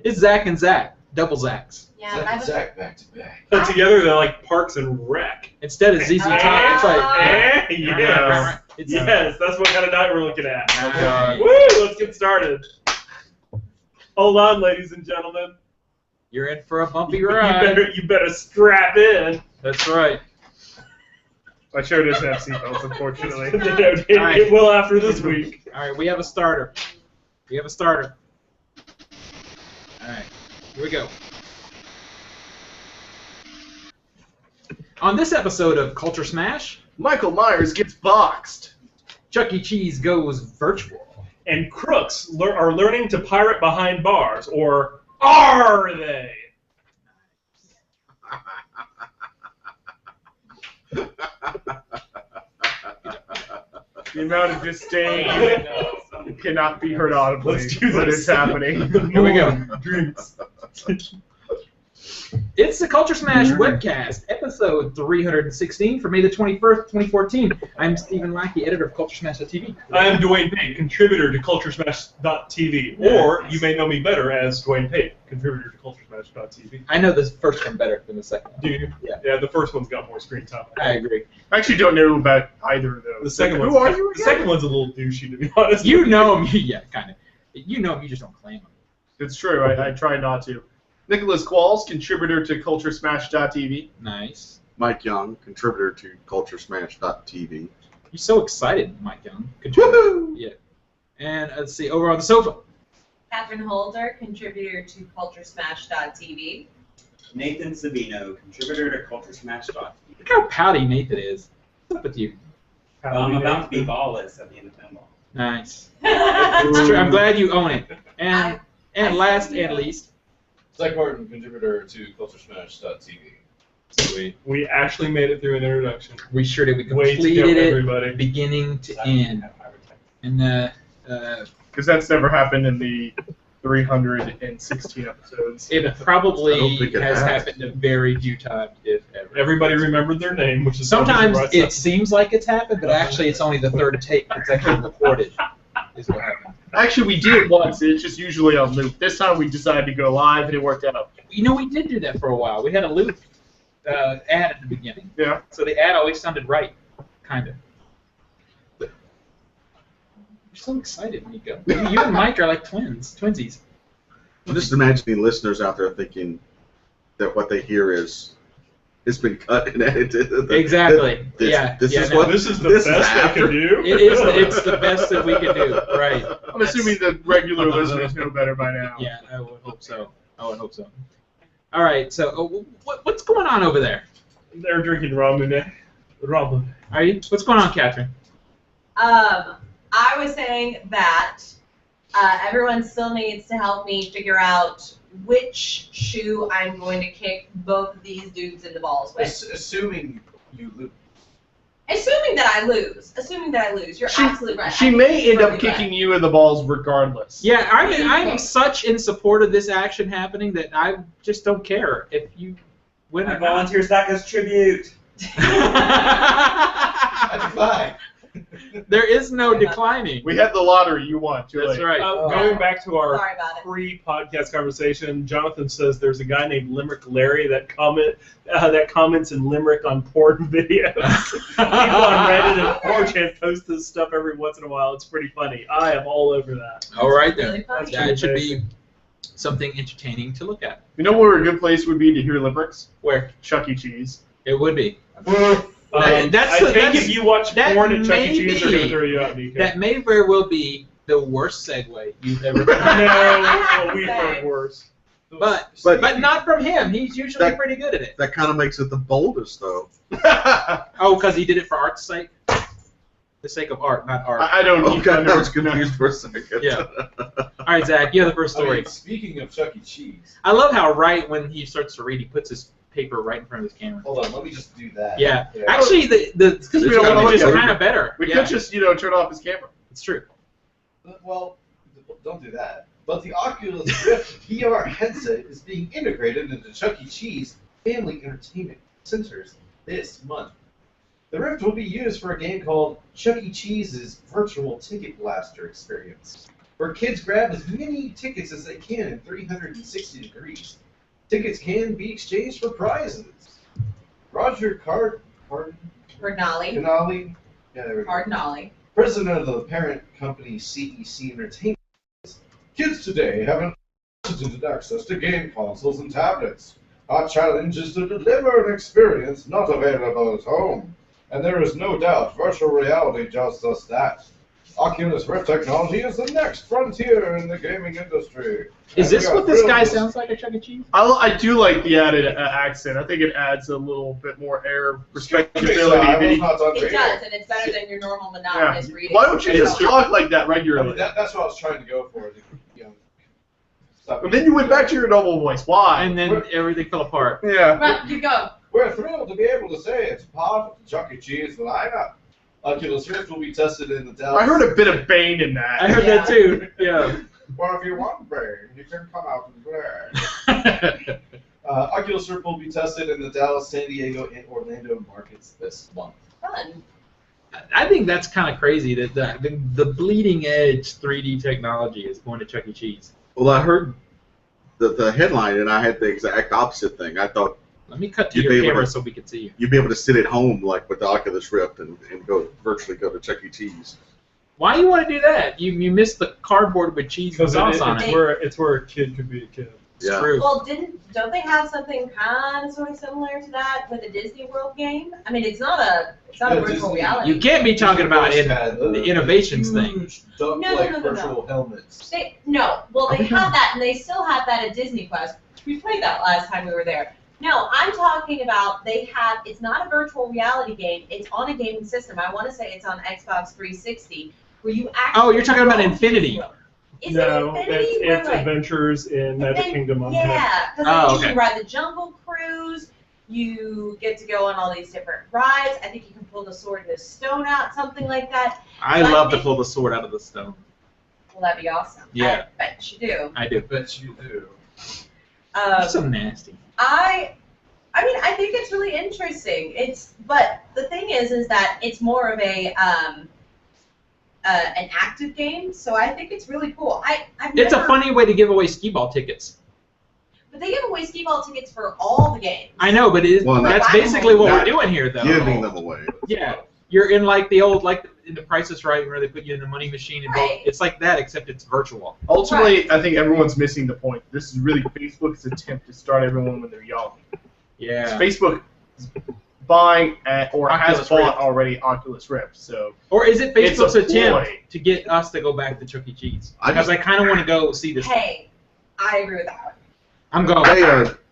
It's Zach and Zach. Double Zacks. Yeah, Zach back to back. But together they're like Parks and Rec. Instead of ZZ Top, it's like... Yes. It's, Yes, that's what kind of night we're looking at. God. Woo! Let's get started. Hold on, ladies and gentlemen. You're in for a bumpy ride. You better strap in. That's right. My show doesn't have seatbelts, unfortunately. It will after this week. All right, we have a starter. All right, here we go. On this episode of Culture Smash, Michael Myers gets boxed. Chuck E. Cheese goes virtual. And crooks are learning to pirate behind bars, or are they? The amount of disdain cannot be heard audibly, Let's do but this. it's happening. Here we go. Drinks. It's the Culture Smash webcast, episode 316 for May the 21st, 2014. I'm Stephen Lackey, editor of CultureSmash.tv. I am Dwayne Pate, contributor to CultureSmash.tv, or you may know me better as Dwayne Pate, contributor to CultureSmash.tv. I know this first one better than the second one. Do you? Yeah. Yeah, the first one's got more screen time. I agree. I actually don't know about either of those. The second Who one's, are you The again? second one's a little douchey, to be honest. You know him, yeah, kind of. You know him, you just don't claim him. It's true, I try not to. Nicholas Qualls, contributor to CultureSmash.tv. Nice. Mike Young, contributor to CultureSmash.tv. You're so excited, Mike Young. Woohoo! Yeah. And let's see, over on the sofa. Catherine Holder, contributor to CultureSmash.tv. Nathan Savino, contributor to CultureSmash.tv. Look how pouty Nathan is. What's up with you? I'm about to be ballless at the end of pinball. Nice. It's true. I'm glad you own it. And last and least, Zach Martin, contributor to CultureSmash.tv. Sweet. We actually made it through an introduction. We sure did. We Way to go, completed it everybody. beginning to end. And Because that's never happened in the 316 episodes. it I don't probably think it has has. happened a very few times, if ever. Everybody remembered their name, which is Sometimes always it seems like it's happened, but actually it's only the third take that's actually recorded. Is what happened. Actually, we did it once. It's just usually on loop. This time we decided to go live, and it worked out. You know, we did do that for a while. We had a loop ad at the beginning. Yeah. So the ad always sounded right, kind of. You're so excited, Nico. You and Mike are like twinsies. I'm just imagining listeners out there thinking that what they hear is it's been cut and edited. Exactly. This is no. what This is the this best they after. can do. It's the best that we can do, right? I'm assuming the regular listeners know better by now. Yeah, I would hope so. All right, so what's going on over there? They're drinking ramen. Are you? What's going on, Catherine? I was saying that everyone still needs to help me figure out which shoe I'm going to kick both of these dudes in the balls with. Assuming you lose. Assuming that I lose. You're absolutely right. She may end up kicking you in the balls regardless. Yeah, I'm such in support of this action happening that I just don't care if you win I or not. volunteer stack as tribute. I defy. There is no declining. We had the lottery. You won. Too That's late. right. Going back to our Sorry about it. pre-podcast conversation, Jonathan says there's a guy named Limerick Larry that comments in Limerick on porn videos. People on Reddit and 4chan post this stuff every once in a while. It's pretty funny. I am all over that. All right Really then. funny. That should be something entertaining to look at. You know where a good place would be to hear limericks? Where Chuck E. Cheese. it would be. I think if you watch that porn at Chuck E. may Cheese, they're going to be- throw you out, Nico. That may very well be the worst segue you've ever heard. No, we've heard worse. But But- not from him. He's usually That- pretty good at it. That kind of makes it the boldest, though. Oh, because he did it for art's sake? The sake of art, not art. I don't. Okay, I was confused for a second. Yeah. All right, Zach, you have the first story. Speaking of Chuck E. Cheese, I love how right when he starts to read, he puts his paper right in front of his camera. hold on, let me just do that. Yeah. Actually, the because we don't wanna look image is at it. kind of better. We Yeah, could just, turn off his camera. it's true. Well, don't do that. But the Oculus Rift VR headset is being integrated into Chuck E. Cheese Family Entertainment Centers this month. The Rift will be used for a game called Chuck E. Cheese's Virtual Ticket Blaster Experience. where kids grab as many tickets as they can in 360 degrees. Tickets can be exchanged for prizes. Roger Cardinale, yeah, there we go. Cardinale. President of the parent company CEC Entertainment, kids today have unlimited access to game consoles and tablets. Our challenge is to deliver an experience not available at home. And there is no doubt virtual reality just does that. Oculus Rift technology is the next frontier in the gaming industry. Is And this we are what this thrilled guy to- sounds like at Chuck E. Cheese? I do like the added accent. I think it adds a little bit more air of I was respectability. not done It reading. does, and it's better than your normal Yeah. monotonous reading. Why don't you just talk like that I mean, regularly? that's what I was trying to go for. Stop But then you went back to your normal voice. Why? And then everything fell apart. Yeah. Right, you go. We're thrilled to be able to say it's part of the Chuck E. Cheese lineup. Oculus Rift will be tested in the Dallas. I heard a bit of Bane in that. I heard Yeah. that too. Yeah. Well, if you want Brain, you can come out and play. Oculus Rift will be tested in the Dallas, San Diego, and Orlando markets this month. Fun. I think that's kind of crazy that the bleeding edge 3D technology is going to Chuck E. Cheese. Well, I heard the headline, and I had the exact opposite thing. I thought Let me cut to You'd be your able camera to- so we can see you. you'd be able to sit at home like with the Oculus Rift and go virtually go to Chuck E. Cheese. Why you want to do that? You missed the cardboard with cheese and Because sauce on it. it's where a kid could be a kid. It's Yeah. true. Well, don't they have something kind of sort of similar to that with a Disney World game? I mean, it's not a Yeah, virtual Disney- reality. You can't be talking about Disney it, had the innovations thing. huge duck-like No, no. virtual helmets. Well, they had that, and they still have that at Disney Quest. We played that last time we were there. No, I'm talking about it's not a virtual reality game. It's on a gaming system. I want to say it's on Xbox 360, where you actually. Oh, you're talking about go to Infinity. Disney World. Is No, it Infinity? it's Wait. Adventures in Magic Kingdom. Yeah, because Oh, you okay. can ride the Jungle Cruise. You get to go on all these different rides. I think you can pull the sword and the stone out, something like that. I love to pull the sword out of the stone. Well, that'd be awesome. Yeah. I bet you do. I do. Bet you do. That's so nasty. I mean, I think it's really interesting. But the thing is that it's more of an active game, so I think it's really cool. It's a funny way to give away skee ball tickets. But they give away skee ball tickets for all the games. I know, but Well, that's not- basically what we're not doing here, though. Giving them away. Yeah. You're in like the old, like in the Price is Right, where they put you in the money machine and Right. it's like that, except it's virtual. Ultimately, I think everyone's missing the point. This is really Facebook's attempt to start everyone when they're young. Yeah. Facebook is buying or has Oculus bought Rift. already Oculus Rift. So Or is it It's a Facebook's attempt ploy. to get us to go back to Chuck E. Cheese? I Because just- I kind of want to go see this. Hey, I agree with that one. I'm going.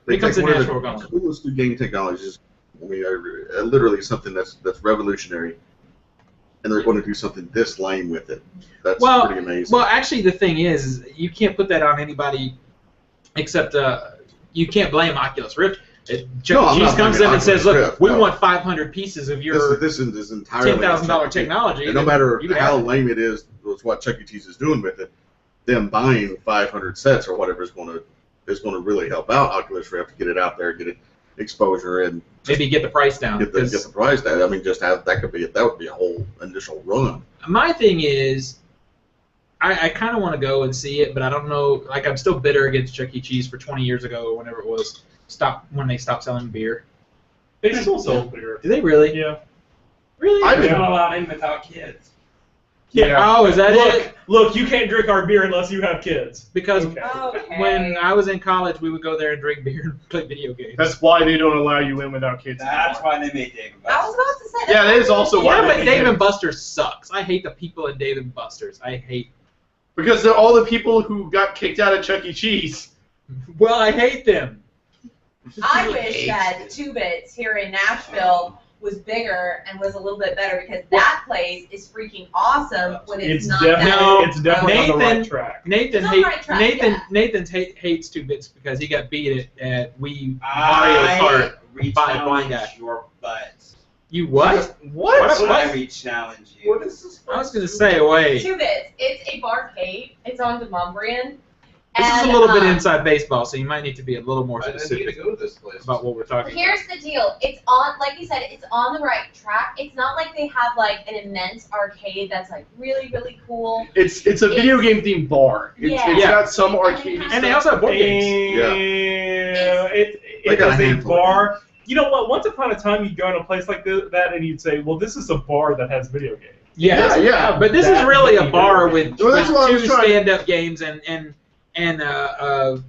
They Becomes take a one of natural the going. coolest new game technologies. I mean, literally something that's revolutionary, and they're going to do something this lame with it. That's Well, pretty amazing. Well, actually, the thing is you can't put that on anybody except you can't blame Oculus Rift. Chuck No, I'm E. Cheese not comes blaming in and says, Oculus "Look, Rift, we no. want 500 pieces of your this is entirely $10,000 technology." And no matter you can how have it." lame it is, what Chuck E. Cheese is doing with it, them buying 500 sets or whatever is going to really help out Oculus Rift to get it out there, get it exposure, and Maybe get the price down. get the 'cause price down. I mean, just have that would be a whole initial run. my thing is, I kind of want to go and see it, but I don't know. Like, I'm still bitter against Chuck E. Cheese for 20 years ago or whenever it was. When they stopped selling beer. They still sell beer. Do they really? Yeah. Really? I've They're been- not allowed in without kids. Oh, is that it? Look, you can't drink our beer unless you have kids. Because Okay. Okay. when I was in college, we would go there and drink beer and play video games. that's why they don't allow you in without kids. That's anymore. why they made Dave and I was Buster's. about to say. Yeah, that is also why Yeah, they but made Dave and Buster's sucks. I hate the people in Dave and Buster's. I hate. Because they're all the people who got kicked out of Chuck E. Cheese. Well, I hate them. I wish that 2-Bits here in Nashville was bigger and was a little bit better because that place is freaking awesome when it's, not that. definitely on the Nathan- right track. Nathan It's on the right track, yeah. hates 2-Bits because he got beat at Wii Mario Kart by a blind guy. Re-challenge your butt. You what? What? I re-challenge you. What is this? I was gonna say, wait. 2-Bits. It's a barcade. It's on Demonbreun. This is a And, little bit inside baseball, so you might need to be a little more I need to specific go to this place. about what we're talking about. Here's the deal. It's on, like you said, it's on the right track. It's not like they have like an immense arcade that's like really, really cool. It's a video game themed bar. It's Yeah. got some arcade And they also have board games. Yeah. They It got a is a handful. bar. You know what? Once upon a time, you'd go in a place like that, and you'd say, "Well, this is a bar that has video games." Yeah. But this is That really a many bar video with, Well, that's what I was two trying- stand-up games and a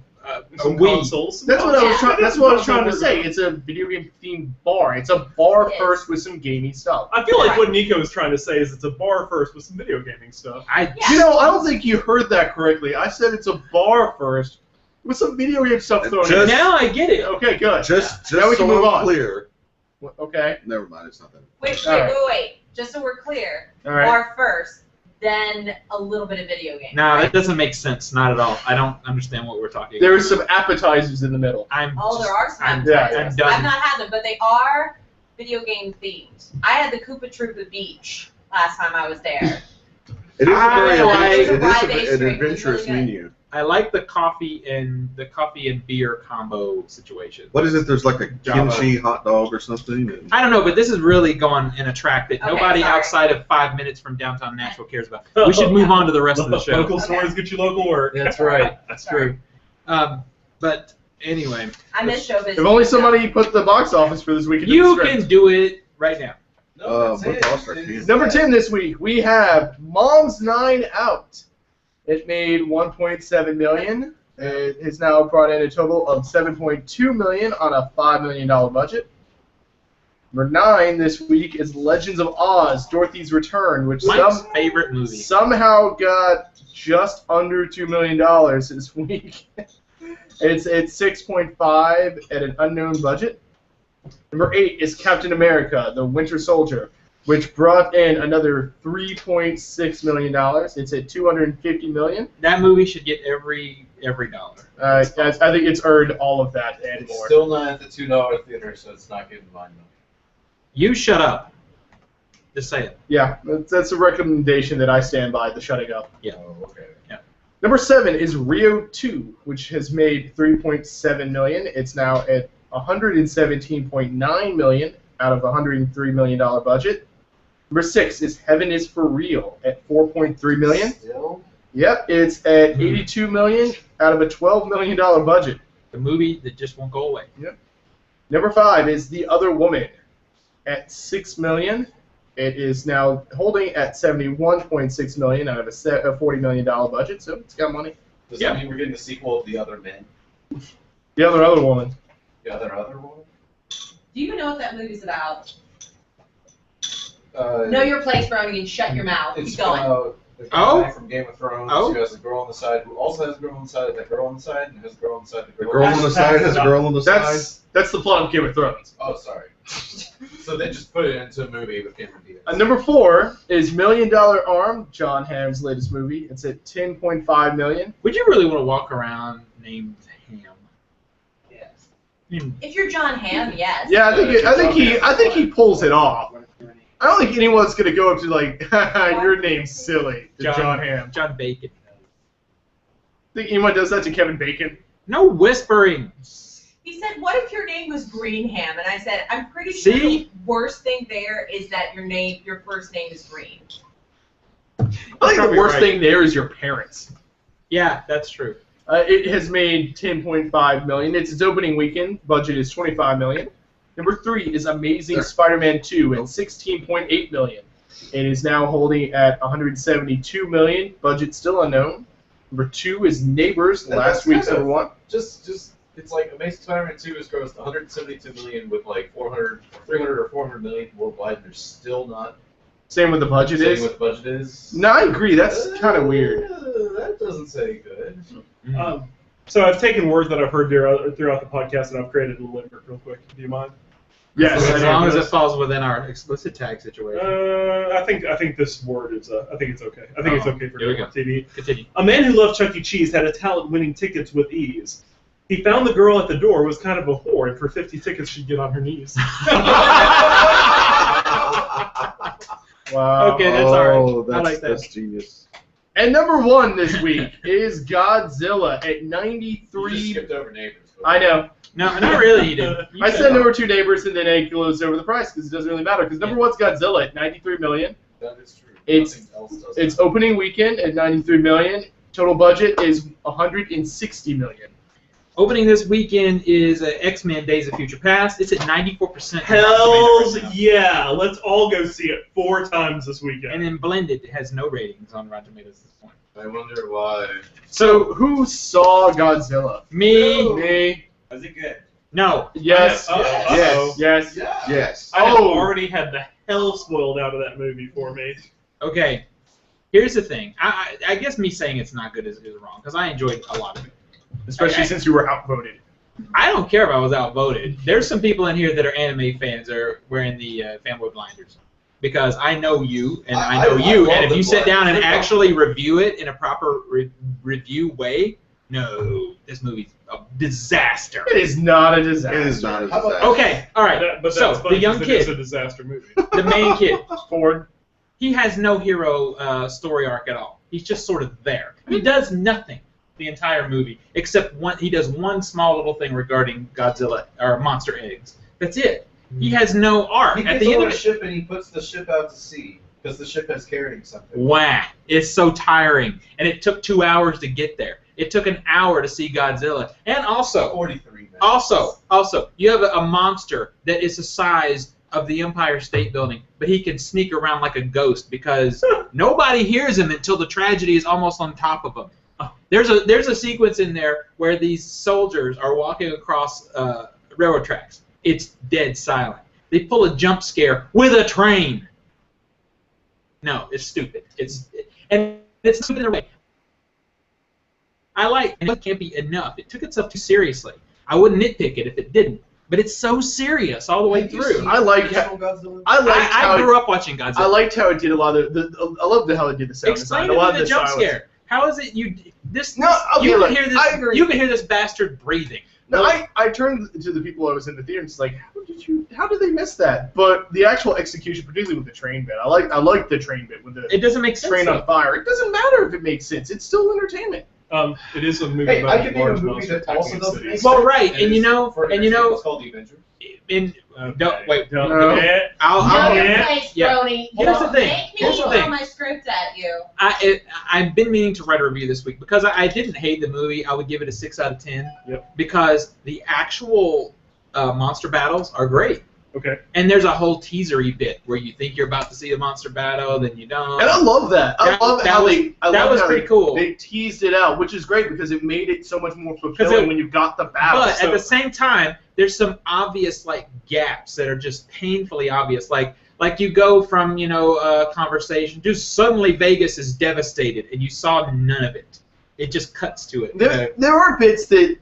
Some Wii. consoles. That's what I was Yeah. trying. That's what I was trying to say. It's a video game themed bar. It's a bar It is. first with some gaming stuff. I feel like Right. what Nico is trying to say is it's a bar first with some video gaming stuff. I Yeah. You know, I don't think you heard that correctly. I said it's a bar first with some video game stuff thrown in. Just- now I get it. Okay, good. Just Now we so can move I'm on. clear. Okay. Never mind, it's not that. Wait. All right. Just so we're clear. All right. Bar first, then a little bit of video game. No, that doesn't make sense. Not at all. I don't understand what we're talking There about. are some appetizers in the middle. Oh, there are some. I'm appetizers. done. I've not had them, but they are video game themed. I had the Koopa Troopa Beach last time I was there. It is a I very like- it is It's a rye-based an drink. It's adventurous really good. menu. I like the coffee and beer combo situation. What is it? There's like a Java. kimchi hot dog or something. And I don't know, but this is really going in a track that Okay, nobody sorry. outside of 5 minutes from downtown Nashville cares about. We should move on to the rest of the show. Local stores get you local work. That's right. That's Sorry. true. But anyway, I miss show business. If only somebody put the box office for this week in the you script. can do it right now. No, but also Number 10 this week, we have Mom's Nine Out. It made $1.7 million. It has now brought in a total of $7.2 million on a $5 million budget. Number 9 this week is Legends of Oz: Dorothy's Return, which Mike's favorite movie. somehow got just under $2 million this week. It's 6.5 at an unknown budget. Number 8 is Captain America: The Winter Soldier, which brought in another $3.6 million. It's at $250 million. That movie should get every dollar. I think it's earned all of that and It's more. still not at the $2 theater, so it's not getting mine. You shut up. Just say it. Yeah, that's a recommendation that I stand by, the shutting up. Oh, okay. Number 7 is Rio 2, which has made $3.7 million. It's now at $117.9 million out of a $103 million budget. Number 6 is Heaven is for Real at $4.3 million. Still? Yep, it's at $82 million out of a $12 million budget. The movie that just won't go away. Number 5 is The Other Woman at $6 million. It is now holding at $71.6 million out of a $40 million budget, so it's got money. Does that mean we're getting the sequel of The Other Men? The Other Woman. The Other Woman? Do you even know what that movie's about? Uh, Know your place, Brownie, and shut your mouth. It's Keep going. the guy Oh? from Game of Thrones Oh? who has a girl on the side who also has a girl on the side, that girl on the side, and has a girl on the side, The girl on the side has a girl on the side. That's the plot of Game of Thrones. Oh, sorry. So they just put it into a movie with Cameron Diaz. Number 4 is $1 Million Arm, John Hamm's latest movie. It's at $10.5 million. Would you really want to walk around named Ham? Yes. If you're John Hamm, yes. Yeah, I think he pulls it off. I don't think anyone's gonna go up to like, your name's silly, to John Hamm. John Bacon. Think anyone does that to Kevin Bacon? No whispering. He said, "What if your name was Greenham?" And I said, "I'm pretty sure See? the worst thing there is that your first name is Green." I think the Probably worst right. thing there is your parents. Yeah, that's true. It has made $10.5 million. Its opening weekend budget is $25 million. Number 3 is Amazing Spider-Man 2 at $16.8 million. It is now holding at $172 million. Budget still unknown. Number 2 is Neighbors, last week's number 1. Just it's like Amazing Spider-Man 2 has grossed 172 million with like 300 or 400 million worldwide, and they're still not Same with the budget saying is. what the budget is. No, I agree. That's kind of weird. That doesn't say good. So I've taken words that I've heard throughout the podcast and I've created a limerick real quick. Do you mind? Yes, As long as it it falls within our explicit tag situation. I think this word is. I think it's okay. I think it's okay for Here we go. TV. Continue. A man who loved Chuck E. Cheese had a talent winning tickets with ease. He found the girl at the door was kind of a whore, and for 50 tickets she'd get on her knees. Wow. Okay, that's all right. Oh, I like that. that's genius. And number 1 this week is Godzilla at You 93. just skipped over Neighbors. I know. No, not really. You didn't. You I said said number 2 Neighbors, and then I glozed over the price because it doesn't really matter. Because number 1's Godzilla at 93 million. That is true. It's- Nothing else does Its that. opening weekend at 93 million. Total budget is 160 million. Opening this weekend is X-Men: Days of Future Past. It's at 94%. Hells yeah! Let's all go see it 4 times this weekend. And then Blended has no ratings on Rotten Tomatoes at this point. I wonder why. So who saw Godzilla? Me? Me. Was it good? No. Yes. Uh-oh. Yes. Yeah. Yes. I have Oh. already had the hell spoiled out of that movie for me. Okay. Here's the thing. I guess me saying it's not good is wrong because I enjoyed a lot of it. Especially since you were outvoted. I don't care if I was outvoted. There's some people in here that are anime fans that are wearing the fanboy blinders. Because I know you, and I know I you, love and if the you sit down and blinders. actually review it in a proper review way, no, this movie's a disaster. It is not a disaster. It is not a How about- disaster. Okay, all right. But So that's funny the young 'cause it is kid, a disaster movie. the main kid, Ford. he has no hero story arc at all. He's just sort of there. He does nothing the entire movie except he does one small little thing regarding Godzilla or monster eggs. That's it. He has no arc. He At gets the end on of a it, ship and he puts the ship out to sea because the ship has carrying something. wah! It's so tiring, and it took 2 hours to get there. It took an hour to see Godzilla, and also 43 minutes. Also, you have a monster that is the size of the Empire State Building, but he can sneak around like a ghost because nobody hears him until the tragedy is almost on top of him. There's a sequence in there where these soldiers are walking across railroad tracks. It's dead silent. They pull a jump scare with a train. No, it's stupid. It's stupid in a way. And it can't be enough. It took itself too seriously. I wouldn't nitpick it if it didn't. But it's so serious all the way Have you through. seen I like the original Godzilla? I grew up watching Godzilla. I liked how it did a lot of I loved how it did the sound Explain design. A lot to me of the jump silence. scare. How is it No, okay, you look, can hear this I agree. you can hear this bastard breathing. No, I turned to the people I was in the theater and it's like, how did they miss that? But the actual execution, particularly with the train bit, I like the train bit with the It doesn't make sense. train on fire. It doesn't matter if it makes sense. It's still entertainment. It is a movie Hey, about I could name a large movie monster that also attacking doesn't cities. make Well, sense. right, and you know, for it's called The Avengers. Don't wait. Don't No. forget. I'll Know your yeah. place, Yeah. Brony. Here's the Don't thing. Make me Here's the throw thing. my script at you. I've been meaning to write a review this week because I didn't hate the movie. I would give it a 6 out of 10. Yep. Because the actual monster battles are great. Okay. And there's a whole teasery bit where you think you're about to see a monster battle, then you don't. And I love that. I love that how was- they. I that love was how pretty cool. They teased it out, which is great because it made it so much more fulfilling when you got the battle. But So- at the same time, there's some obvious gaps that are just painfully obvious. Like you go from a conversation to suddenly Vegas is devastated and you saw none of it. It just cuts to it. there are bits that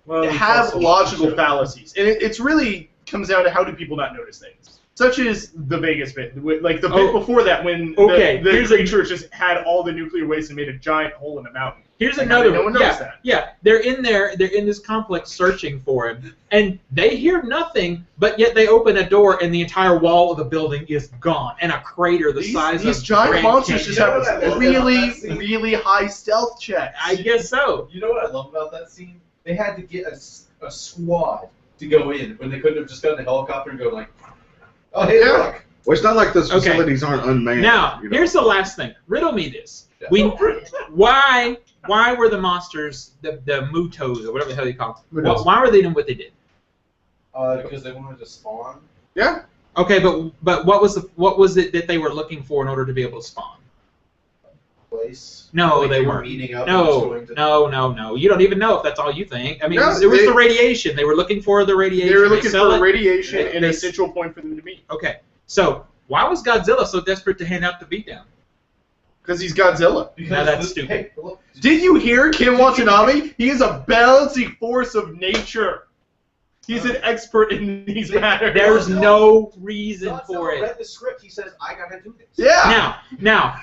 Well, have also- logical fallacies, and it's really comes down to how do people not notice things, such as the Vegas bit, like the bit before that when Okay, the here's a- creature just had all the nuclear waste and made a giant hole in the mountain. Here's Like, another no one one. noticed that. Yeah, they're in there. They're in this complex searching for him, and they hear nothing. But yet they open a door, and the entire wall of the building is gone, and a crater the size These of giant Grand monsters Canyon. just You know have what I love really, about that scene? really high stealth checks. I guess so. You know what I love about that scene? They had to get a squad to go in when they couldn't have just gotten a helicopter and go like, oh hey Yeah. look. Well, it's not like those Okay. facilities aren't unmanned. Now, you know. here's the last thing. Riddle me this. Yeah. Why were the monsters, the Mutos, or whatever the hell you call them, Mutos. why were they doing what they did? Because they wanted to spawn. Yeah. Okay, but what was it that they were looking for in order to be able to spawn? Place. No, Like they were weren't. meeting up. and just No, going to- no. You don't even know if that's all you think. I mean, No, it was they- the radiation. They were looking for the radiation. They were looking sell for it. radiation They- and a they- central point for them to meet. Okay, so why was Godzilla so desperate to hand out the beatdown? Because he's Godzilla. Because Now that's this- stupid. Hey, look, Did you hear Kim Watanabe? He is a balancing force of nature. He's an expert in these matters. There's no reason Godzilla for it. read the script. He says, I gotta do this. Yeah. Now,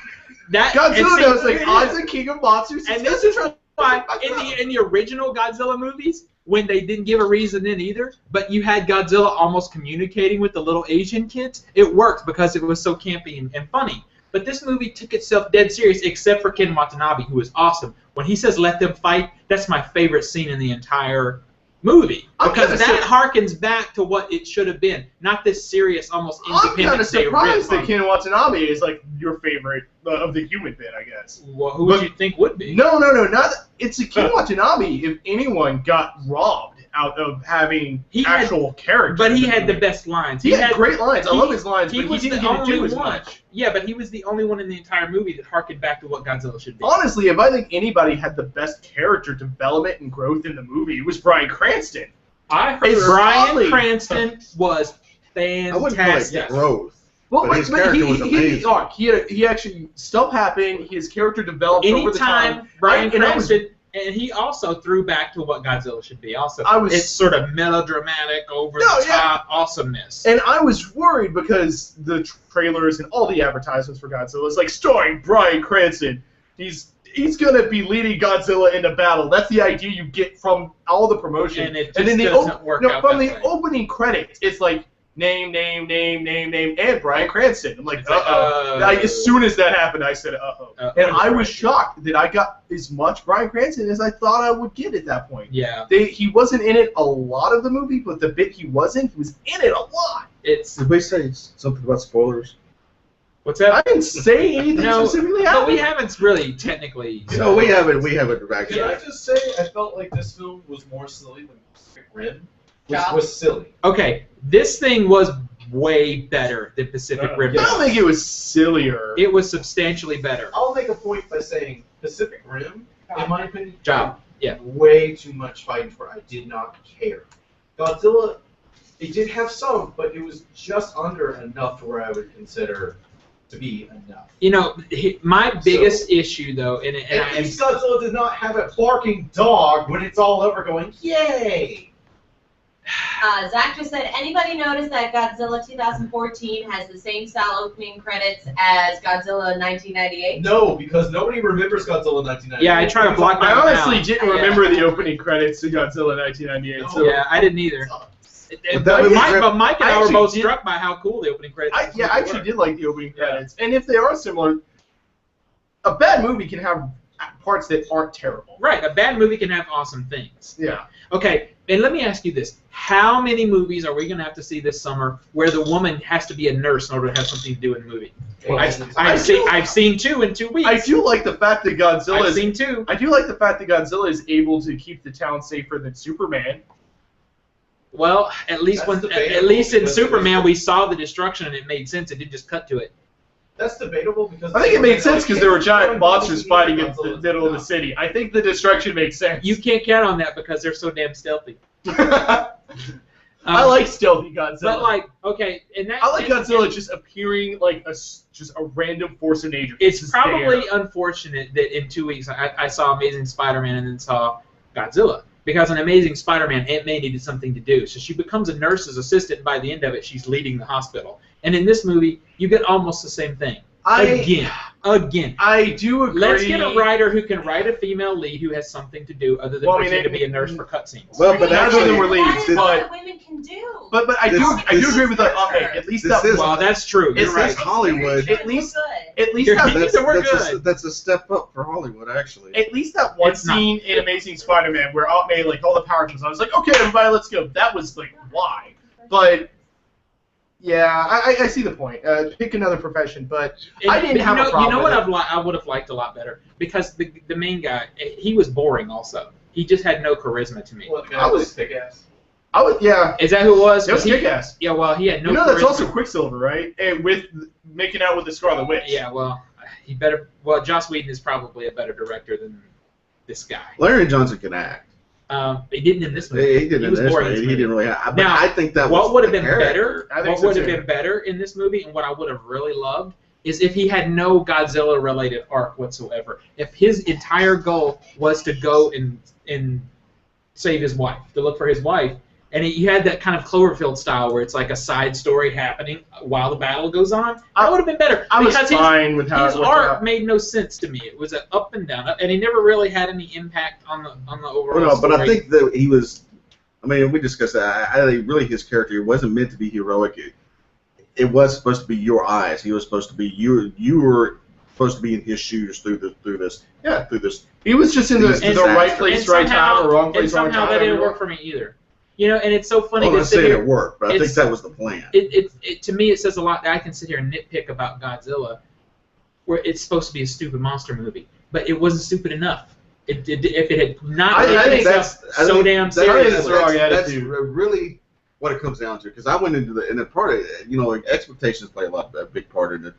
that Godzilla and knows, like, see- I'm the king of monsters. And he's this got is to why try- in the original Godzilla movies, when they didn't give a reason in either, but you had Godzilla almost communicating with the little Asian kids, it worked because it was so campy and funny. But this movie took itself dead serious, except for Ken Watanabe, who was awesome. When he says "let them fight," that's my favorite scene in the entire movie, because that harkens back to what it should have been, not this serious, almost Independence Day riff. I'm kind of surprised that Ken Watanabe is like your favorite of the human bit, I guess. Well, who would you think would be? No, it's a Ken Watanabe. If anyone got robbed out of having actual character, but he had the best lines. He had great lines. I love his lines, but he didn't get to do as much. Yeah, but he was the only one in the entire movie that harkened back to what Godzilla should be. Honestly, if I think anybody had the best character development and growth in the movie, it was Bryan Cranston. Bryan Cranston was fantastic. I wouldn't call it growth. Well, but his character was amazing. He actually, stuff happened. His character developed over the time. Anytime Bryan Cranston, and he also threw back to what Godzilla should be. Also, it's sort of melodramatic, over the top awesomeness. And I was worried because the trailers and all the advertisements for Godzilla is like starring Bryan Cranston. He's gonna be leading Godzilla into battle. That's the idea you get from all the promotion. And it just doesn't work out from that the way. opening credits, it's like name, and Bryan Cranston. I'm like, as soon as that happened, I said, and I was shocked that I got as much Bryan Cranston as I thought I would get at that point. Yeah. He wasn't in it a lot of the movie, but the bit he was in it a lot. Did we say something about spoilers? What's that? I didn't say anything specifically. But we haven't really technically. No, we haven't actually. Can I just say I felt like this film was more silly than Pacific Rim, which was silly. Okay, this thing was way better than Pacific Rim. I don't think it was sillier. It was substantially better. I'll make a point by saying Pacific Rim, in my opinion, Yeah. way too much fighting for it. I did not care. Godzilla, it did have some, but it was just under enough to where I would consider to be enough. You know, my biggest issue, though, and at least Godzilla did not have a barking dog when it's all over going, yay! Zach just said, anybody notice that Godzilla 2014 has the same style opening credits as Godzilla 1998? No, because nobody remembers Godzilla 1998. Yeah, I try to block that I honestly out. didn't remember the opening credits to Godzilla 1998. So. Yeah, I didn't either. But Mike and I were both struck by how cool the opening credits were. I actually did like the opening credits. And if they are similar, a bad movie can have parts that aren't terrible. Right, a bad movie can have awesome things. Yeah. Okay, and let me ask you this. How many movies are we going to have to see this summer where the woman has to be a nurse in order to have something to do in the movie? I've seen 2 in 2 weeks. I do like the fact that Godzilla I've seen 2. I do like the fact that Godzilla is able to keep the town safer than Superman. Well, at least in Superman we saw the destruction and it made sense. It didn't just cut to it. That's debatable because I think it made sense because there were giant monsters fighting in the middle of the city. I think the destruction makes sense. You can't count on that because they're so damn stealthy. I like stealthy Godzilla. But like, okay, and that I like Godzilla just appearing like just a random force of nature. It's probably unfortunate that in 2 weeks I saw Amazing Spider-Man and then saw Godzilla. Because in Amazing Spider-Man, Aunt May needed something to do. So she becomes a nurse's assistant, and by the end of it, she's leading the hospital. And in this movie, you get almost the same thing. Again. I do agree. Let's get a writer who can write a female lead who has something to do other than pretend to be a nurse for cutscenes. Well, but actually, That is what women can do. But I do agree with that. Okay, at least that. Well, that's true. You're right. Hollywood. At least that's a step up for Hollywood, actually. At least that one scene in Amazing Spider-Man where Aunt May, like, all the power comes on. I was like, okay, everybody, let's go. That was like, why? But yeah, I see the point. Pick another profession, but I didn't have a problem. You know what I would have liked a lot better? Because the main guy, he was boring. Also, he just had no charisma to me. Well, I was Kick-Ass. Yeah. Is that who it was? It was Kick-Ass. Yeah, well, he had no. You know, charisma. that's also Quicksilver, right? And with making out with the Scarlet Witch. Yeah, well, he better. Well, Joss Whedon is probably a better director than this guy. Larry Johnson can act. He didn't in this movie. He didn't in this movie. He didn't really have. Now, I think that what was would have been better? I think What would have been better in this movie, and what I would have really loved, is if he had no Godzilla-related arc whatsoever. If his entire goal was to go and save his wife, to look for his wife, and you had that kind of Cloverfield style where it's like a side story happening while the battle goes on, that would have been better. I was fine with how his arc made no sense to me. It was an up and down, and he never really had any impact on the overall Well, no, story. but I think that he was. I mean, we discussed that. I think really his character wasn't meant to be heroic. it was supposed to be your eyes. He was supposed to be you were supposed to be in his shoes through this. He was just in the And right place, right time, or wrong place, and wrong somehow time. that didn't work for me either. You know, and it's so funny I'm to not sit saying here. it worked, but I think that was the plan. It to me it says a lot that I can sit here and nitpick about Godzilla, where it's supposed to be a stupid monster movie, but it wasn't stupid enough. If it had not I taken think itself so damn that's serious. the wrong That's attitude. really what it comes down to. Because I went into and the part of like, expectations play a big part in it.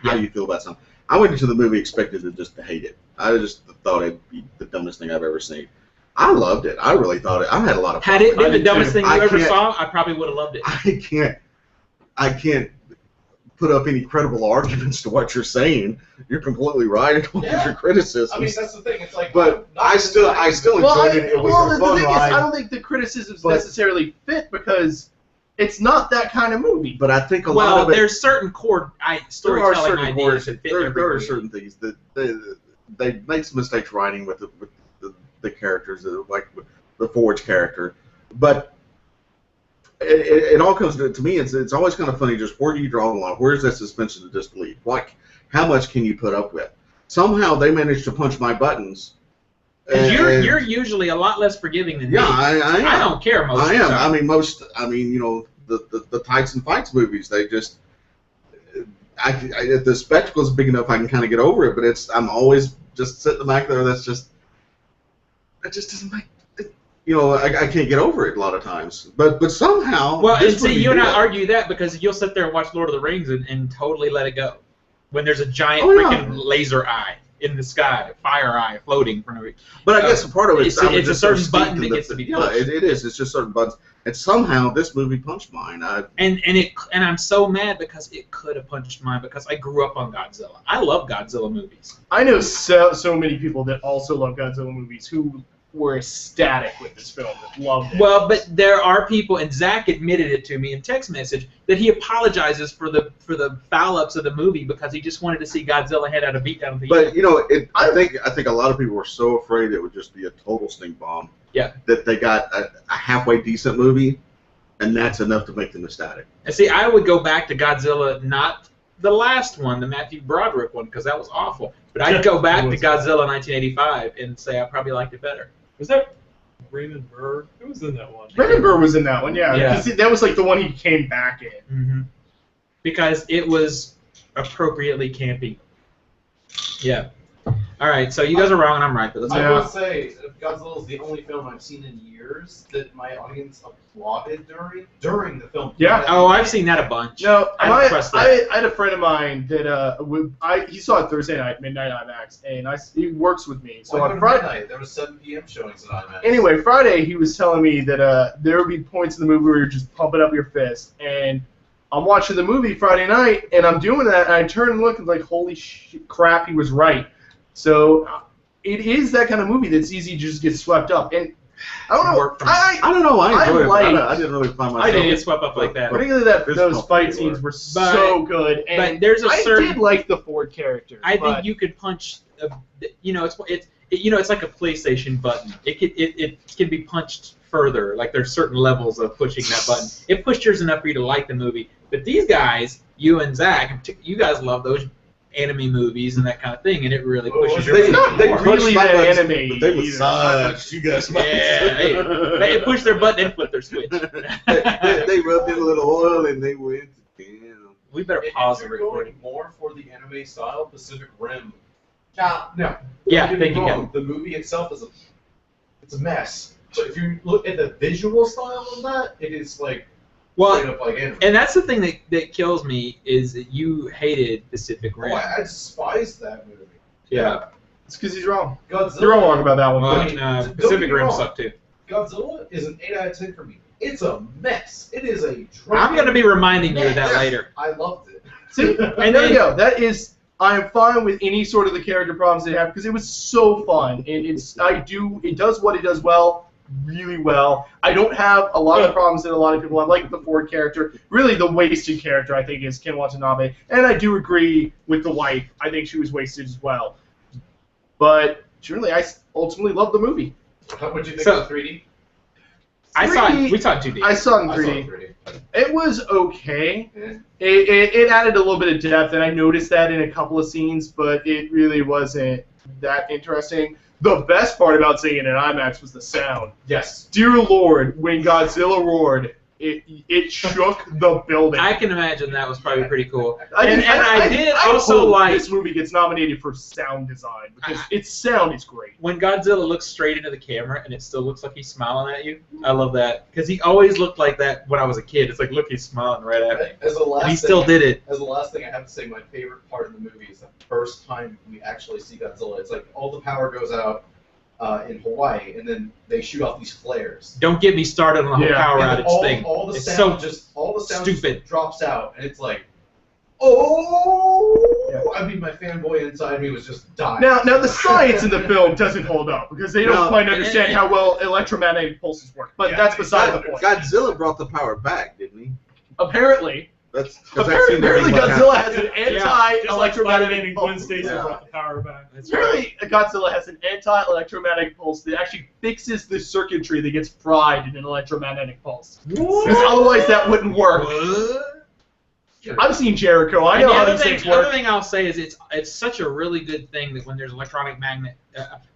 How you feel about something. I went into the movie expected to hate it. I just thought it'd be the dumbest thing I've ever seen. I loved it. I really thought it. I had a lot of fun. Had it with been the dumbest thing you I ever can't- saw, I probably would have loved it. I can't put up any credible arguments to what you're saying. You're completely right in all Yeah. your criticisms. I mean, that's the thing. It's like, but I still enjoyed it. It was a the fun thing ride. is, I don't think the criticisms But- necessarily fit because it's not that kind of movie. But I think a lot Well, of it. there's certain core There are storytelling certain ideas words. that fit There every are movie. certain things that they make some mistakes writing with the characters, like the Forge character. But it all comes to me. It's always kind of funny. Just where do you draw the line? Where's that suspension of disbelief? Like, how much can you put up with? Somehow they managed to punch my buttons. Because And- you're usually a lot less forgiving than yeah, me. I am. I don't care most I of the am. time. I mean, the Tights and Fights movies, they just, the spectacle's big enough I can kind of get over it, but I'm always just sitting back there. That just doesn't make, I can't get over it a lot of times. But somehow. Well, and this see, movie you and I did. argue that because you'll sit there and watch Lord of the Rings and totally let it go. When there's a giant Oh, yeah. freaking laser eye in the sky, fire eye floating in front of it. But I guess part of it it's I'm a just so certain steeped button in that the- gets to be yeah, pushed. it is. It's just certain buttons. And somehow this movie punched mine. And I'm so mad because it could have punched mine because I grew up on Godzilla. I love Godzilla movies. I know so many people that also love Godzilla movies who were ecstatic with this film, that loved it. Well, but there are people, and Zach admitted it to me in text message, that he apologizes for the foul-ups of the movie because he just wanted to see Godzilla head out a beatdown. But I think a lot of people were so afraid it would just be a total stink bomb. Yeah. That they got a halfway decent movie, and that's enough to make them ecstatic. And see, I would go back to Godzilla, not the last one, the Matthew Broderick one, because that was awful. But I'd go back to Godzilla 1985 and say I probably liked it better. Was that Raymond Burr? Who was in that one? Raymond Burr was in that one, yeah. Yeah. 'Cause that was like the one he came back in. Mm-hmm. Because it was appropriately campy. Yeah. All right, so you guys are wrong and I'm right, but let's I move will on. say, Godzilla is the only film I've seen in years that my audience applauded during the film. Yeah. Oh, I've seen that a bunch. No, I don't trust that. I had a friend of mine that he saw it Thursday night, midnight IMAX, and he works with me. So So on Friday, midnight, there was 7 p.m. showings at IMAX. anyway, Friday he was telling me that there would be points in the movie where you're just pumping up your fist, and I'm watching the movie Friday night, and I'm doing that, and I turn and look, and like, holy crap, he was right. So it is that kind of movie that's easy to just get swept up, and I don't know. Work for me. I don't know. I enjoyed it. But liked- I didn't really find myself. I didn't get swept up like that. Particularly that This those company fight were. scenes were so good, and But there's a I certain. did like the Ford character. I but think you could punch. It's like a PlayStation button. It can be punched further. Like there's certain levels of pushing that button. It pushed yours enough for you to like the movie. But these guys, you and Zach, you guys love those anime movies and that kind of thing, and it really pushes your. They, not they really pushed my that buttons, anime but they either. massaged you guys. Yeah, they push their button and flip their switch. they rubbed in a little oil and they went down. We better If pause the you're going recording. more for the anime style, Pacific Rim. Chop. No. Yeah, don't get thank me you, wrong, the movie itself is it's a mess. But if you look at the visual style of that, it is like Well, straight up like anime. and that's the thing that kills me is that you hated Pacific Rim. Oh, I despise that movie. Yeah. it's because he's wrong. Godzilla. You're wrong about that one. Well, I mean, don't get Pacific me Rim wrong. sucked too. Godzilla is an 8 out of 10 for me. It's a mess. It is a I'm going to be reminding you of that later. I loved it. See, and there you go. That is, I'm fine with any sort of the character problems they have because it was so fun. It does what it does well, really well. I don't have a lot of problems that a lot of people have, like the Ford character. Really, the wasted character I think is Ken Watanabe, and I do agree with the wife. I think she was wasted as well. But truly, I ultimately love the movie. What would you think So- of 3D? We saw it in 2D. I saw it in I saw 3D. it 3D. It was okay. Yeah. It added a little bit of depth, and I noticed that in a couple of scenes, but it really wasn't that interesting. The best part about seeing it in IMAX was the sound. Yes. Dear Lord, when Godzilla roared, it shook the building. I can imagine that was probably pretty cool. I Also hope this movie gets nominated for sound design because its sound is great. when Godzilla looks straight into the camera and it still looks like he's smiling at you. I love that because he always looked like that when I was a kid. It's like, look, he's smiling right at me. As the last And he thing, still did it. As the last thing, I have to say, my favorite part of the movie is the first time we actually see Godzilla. It's like all the power goes out in Hawaii, and then they shoot off these flares. Don't get me started on the whole power And outage thing. all the It's sound so just stupid. drops out, and it's like, oh! Yeah. I mean, my fanboy inside me was just dying. Now the science in the film doesn't hold up because they don't quite understand how well electromagnetic pulses work. But that's beside the point. Godzilla brought the power back, didn't he? Apparently Apparently Godzilla has an Just like anti-electromagnetic Spider-Man and pulse. Gwen Stacy Yeah. brought the power back. Apparently, Godzilla has an anti-electromagnetic pulse that actually fixes the circuitry that gets fried in an electromagnetic pulse. Because otherwise that wouldn't work. What? I've seen Jericho. I And know the how other these thing, things other work. thing I'll say is it's such a really good thing that when there's electronic magnet,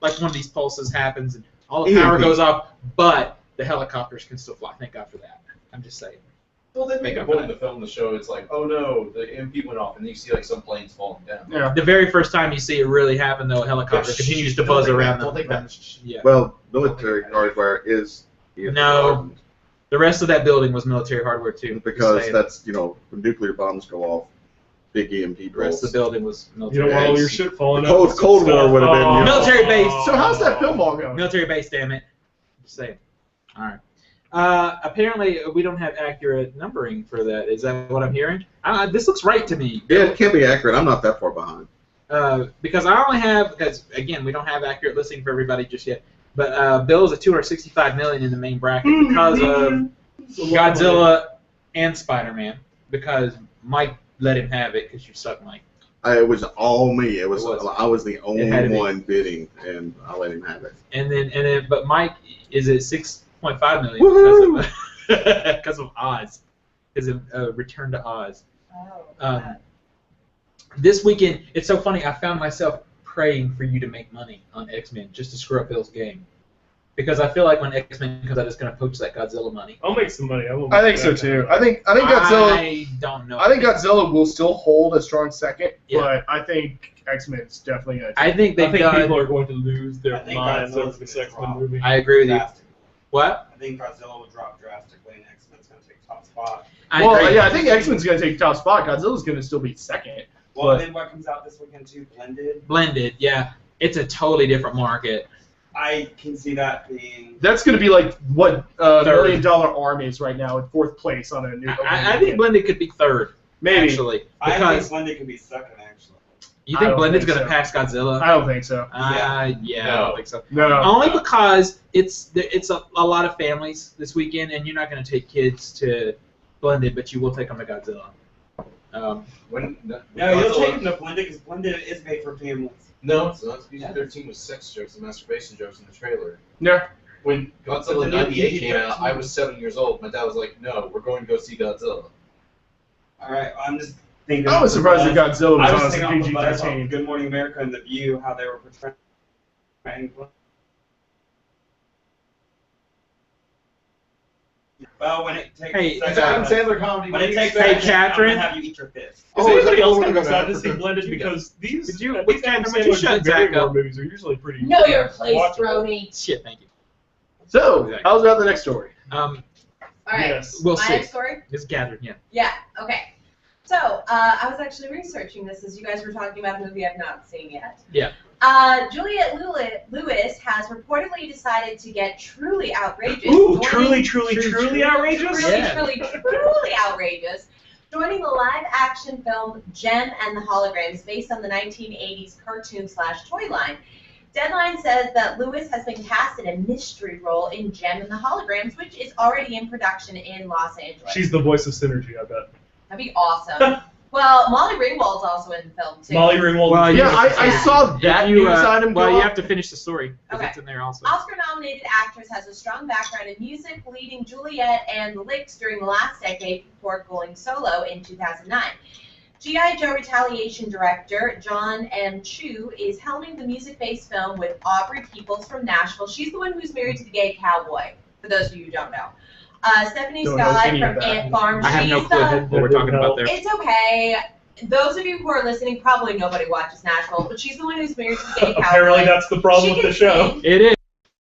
like one of these pulses happens and all the power EMP. goes off, but the helicopters can still fly. Thank God for that. I'm just saying. Well, they make Make a up point for in the film to show it's like, oh no, the EMP went off, and then you see like some planes falling down. Yeah. The very first time you see it really happen, though, a helicopter continues to buzz around Don't think them. that. Yeah. Well, military hardware is No. The rest of that building was military hardware too. because Just saying. that's when nuclear bombs go off, big EMP The rest bolts. of the building was You military. don't want all base. your shit falling Cold- out. Cold War would have been, you know. Military base. So how's that film all going? Military base, damn it. Just saying. All right. Apparently, we don't have accurate numbering for that. Is that what I'm hearing? This looks right to me. Yeah, it can't be accurate. I'm not that far behind. Because I only have, because again, we don't have accurate listing for everybody just yet. But Bill's at $265 million in the main bracket because of Godzilla and Spider-Man. Because Mike let him have it because you suck, Mike. It was all me. It was. I was the had to only be. one bidding, and I let him have it. And then, but Mike is at $6.5 million Woohoo! because of Oz, because of Return to Oz. Oh, This weekend, it's so funny. I found myself praying for you to make money on X-Men just to screw up Bill's game, because I feel like when X-Men comes out, it's going to poach that Godzilla money. I'll make some money. I think so too. I think Godzilla. I don't know. I think Godzilla will still hold a strong second, Yeah. but I think X-Men's definitely gonna. I think I they've think done. people are going to lose their I think minds Godzilla's over this gonna X-Men drop. movie. I agree with you. Drastically. What? I think Godzilla will drop drastically, and X-Men's going to take top spot. I Well, agree. yeah, I think X-Men's gonna take top spot. Godzilla's gonna still be second. Well, But- then what comes out this weekend too? Blended. Blended, yeah. It's a totally different market. I can see that being. That's gonna be like what Third. $1 Million Arm is right now in fourth place on a new. I think Blended could be third, maybe. actually. I think Because Blended can be second actually. you I think don't Blended's think going to so. pass Godzilla? I don't think so. Yeah, I don't think so. No. Only because it's a lot of families this weekend, and you're not going to take kids to Blended, but you will take them to Godzilla. When No, you'll Godzilla- take them to Blended because Blended is made for families. No, it's not. PG-13 was sex jokes and masturbation jokes in the trailer. Yeah. When Godzilla But the new 98 came out, PG-13 I was 7 years old. My dad was like, "No, we're going to go see Godzilla." All right, I'm just thinking. I was surprised that Godzilla was I was honestly thinking off the buzz on PG-13. Good Morning America and The View, how they were portraying. Well, when it takes. Hey, It's Adam Sandler comedy. When what it do you takes. expect? Hey, Catherine. I'm gonna have you eat your fist. Is Oh, anybody is that else the going to one decide that to see Africa? Blended? You Because these Did you- these with Adam Catherine, would you Sandler shut Barrymore Zach up? movies are usually pretty. know your place, watchable. Brony. Shit, thank you. So, Exactly. how's about the next story? All right. Yes. We'll My see. next story? It's gathered, yeah. Yeah, okay. So, I was actually researching this as you guys were talking about a movie I've not seen yet. Yeah. Juliette Lewis has reportedly decided to get truly outrageous. Ooh, joining- truly outrageous. Yeah. truly outrageous. Joining the live-action film Gem and the Holograms, based on the 1980s cartoon/toy line. Deadline says that Lewis has been cast in a mystery role in Gem and the Holograms, which is already in production in Los Angeles. She's the voice of Synergy, I bet. That'd be awesome. Well, Molly Ringwald's also in the film too. Molly Ringwald. Well, Yeah, I saw that news item go Well, you up. have to finish the story, because Okay. it's in there also. Oscar-nominated actress has a strong background in music, leading Juliet and the Licks during the last decade before going solo in 2009. G.I. Joe Retaliation director John M. Chu is helming the music-based film with Aubrey Peoples from Nashville. She's the one who's married to the gay cowboy, for those of you who don't know. Stephanie Don't know Scott any of from that. Ant Farm. I have no She's clue the- what we're talking about there. It's okay. Those of you who are listening, probably nobody watches Nashville, but she's the one who's married to the gay cowboy. Apparently, that's the problem She with the can show. sing. It is.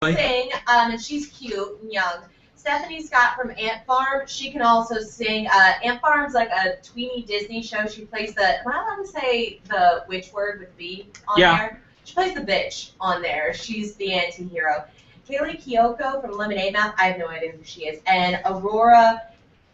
Sing, and she's cute and young. Stephanie Scott from Ant Farm, she can also sing. Ant Farm's like a tweeny Disney show. She plays the, am I allowed to say the witch word with B on Yeah. there? She plays the bitch on there. She's the anti-hero. Kaylee Kiyoko from Lemonade Mouth, I have no idea who she is. And Aurora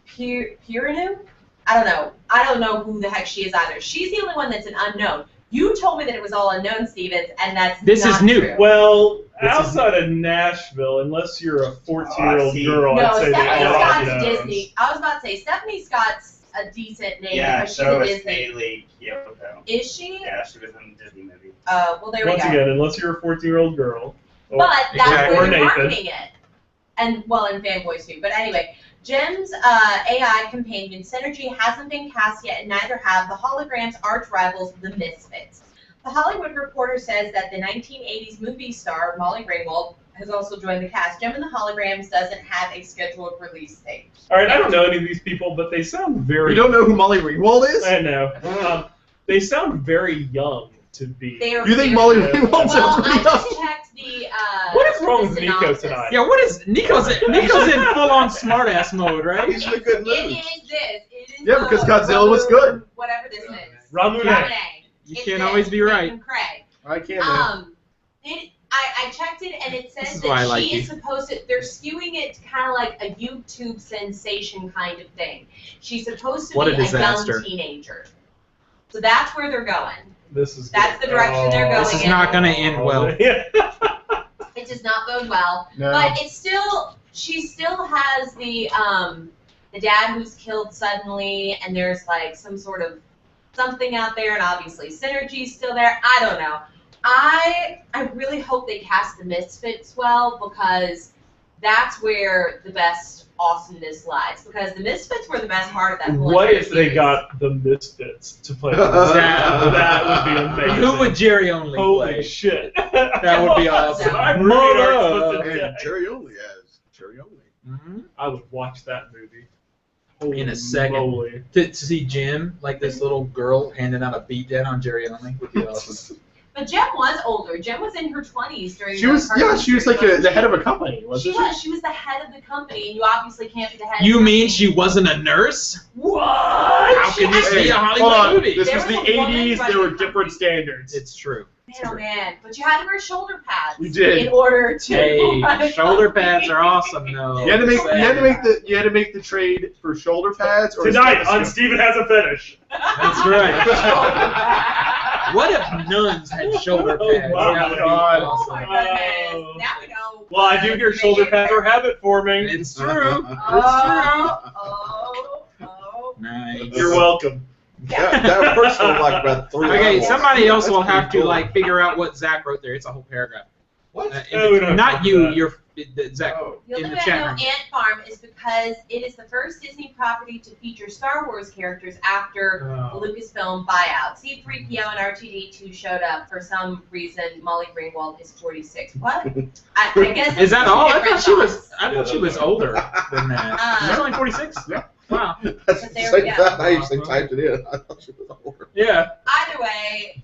Pirinu? I don't know who the heck she is either. She's the only one that's an unknown. You told me that it was all unknown, Stevens, and that's This not is new. true. Well, This is- outside of Nashville, unless you're a 14-year-old see. girl, No, I'd say Stephanie they all Scott's know. Disney. I was about to say Stephanie Scott's a decent name Yeah, because she's so a is Disney. Kaylee Kiyoko. Is she? Yeah, she was in a Disney movie. Well, there we Once go. again, unless you're a 14-year-old girl. Or, But that's Exactly. where or they're Nathan. marketing it. And, well, and fanboys too. But anyway, Jim's AI companion Synergy hasn't been cast yet, and neither have the holograms' arch rivals, the Misfits. The Hollywood Reporter says that the 1980s movie star, Molly Ringwald, has also joined the cast. Gem and the Holograms doesn't have a scheduled release date. All right, I don't know any of these people, but they sound very. You don't know who Molly Ringwald is? I know. They sound very young to be. They are You think very- Molly Yeah. Ringwald Well, sounds I pretty just young? checked the. What is wrong the with Nico synopsis. tonight? Yeah, what is Nico's in full-on smartass mode, right? He's in a good It mood. is this. It is Yeah, the because Godzilla was good. Whatever this is. Ramune. Ramune. You It's can't this, always be right. Nathan Craig. I can't. I checked it and it This says is why I that like she you. is supposed to. They're skewing it to kind of like a YouTube sensation kind of thing. She's supposed to What be a a young disaster. teenager. So that's where they're going. This is. That's good. the direction they're going This is in. not going to end well. Yeah. It does not bode well. No. But it's still, she still has the dad who's killed suddenly, and there's like some sort of something out there, and obviously Synergy's still there. I don't know. I really hope they cast the Misfits well, because that's where the best awesomeness lies. Because the Misfits were the best part of that whole What entire if they series. got the Misfits to play? That would be amazing. Who would Jerry Only Holy play? shit! That would be awesome. I'm Mother. really explicit. And Jerry Only has Jerry Only. Mhm. I would watch that movie. Holy In a second. moly. To see Jim, like this little girl, handing out a beatdown on Jerry Only would be awesome. But Jem was older. Jem was in her 20s during She the was, cartoon yeah, she was like series. the head of a company, She wasn't was. She was the head of the company, and you obviously can't be the head. You of the mean company. she wasn't a nurse? What? How can this be a Hold Hollywood on, movie? this There was was the a woman 80s, there running were the different company. standards. It's true. Man, oh man. But you had to wear shoulder pads. You did. In order to. Hey, shoulder pads are awesome, though. You had to make the trade for shoulder pads or Tonight a on stethoscope. Steven Has a Fetish. That's right. What if nuns had shoulder Oh, pads? my That would be God. Oh awesome. my goodness. Oh. Now we know. Well, I do hear shoulder pads are habit forming. It's true. Oh. Nice. You're welcome. That works for like about 3 Okay, hours. somebody else will That's have to pretty cool. like figure out what Zach wrote there. It's a whole paragraph. What? Oh, we don't have not time for you. that. You're Zach. Oh. The In only the way I chat know room. Ant Farm is because it is the first Disney property to feature Star Wars characters after the Oh. Lucasfilm buyout. C-3PO and R2-D2 showed up for some reason. Molly Ringwald is 46. What? I guess Is that it's all? I different thought she was. thoughts. I thought she was older than that. She's only 46. Yeah. Wow. That's But the there we same go. time I actually typed it in. I thought she was older. Yeah. Either way,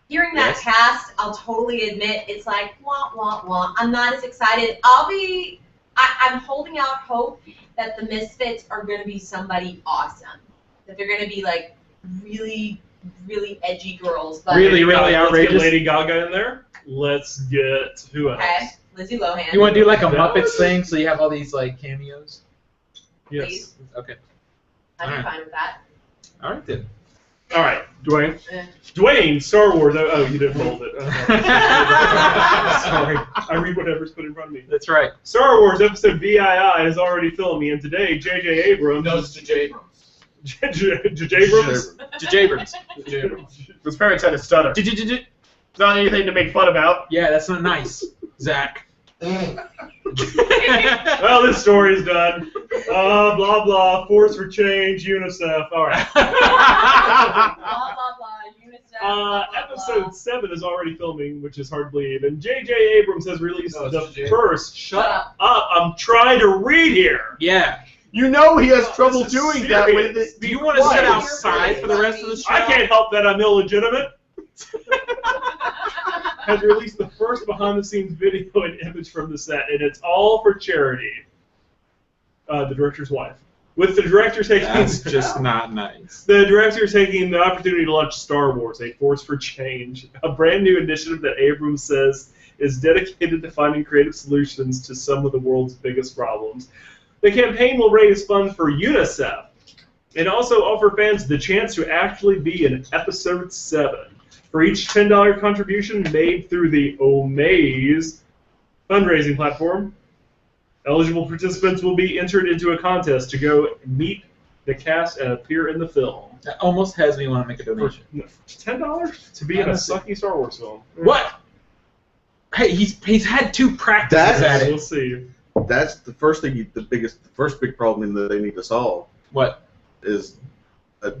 hearing that Yes. cast, I'll totally admit it's like wah wah wah. I'm not as excited. I'm holding out hope that the Misfits are going to be somebody awesome. That they're going to be like really, really edgy girls. But Really, really Let's get outrageous. Lady Gaga in there. Let's get who else? Okay, Lizzie Lohan. You want to do like a That Muppets was- thing, so you have all these like cameos? Yes. Please. Okay. I'd be Alright. fine with that. All right then. All right, Dwayne. Eh. Dwayne, Star Wars. Oh, you didn't hold it. Okay. Sorry. I read whatever's put in front of me. That's right. Star Wars Episode VII is already filming, and today J.J. Abrams. No, it's J. Abrams. Jabrams? Jabrams. His parents had a stutter. Not anything to make fun about. Yeah, that's not nice, Zach. Well, this story's done. Blah, blah, Force for Change, UNICEF. All right. Blah, blah, blah, UNICEF, blah, blah, Episode 7 is already filming, which is hard to believe. And J.J. Abrams has released the first... Shut up. I'm trying to read here. Yeah. You know he has trouble This is doing that with serious. it. Do you want to sit outside for the rest of the show? I can't help that I'm illegitimate. Has released the first behind-the-scenes video and image from the set, and it's all for charity. The director's wife. With the director taking... That's just not nice. The director taking the opportunity to launch Star Wars, A Force for Change, a brand new initiative that Abrams says is dedicated to finding creative solutions to some of the world's biggest problems. The campaign will raise funds for UNICEF and also offer fans the chance to actually be in Episode 7. For each $10 contribution made through the Omaze fundraising platform, eligible participants will be entered into a contest to go meet the cast and appear in the film. That almost has me want to make a donation. $10 to be in a sucky Star Wars film. What? Hey, he's had 2 practices at it. We'll see. That's the first thing. The first big problem that they need to solve What? is a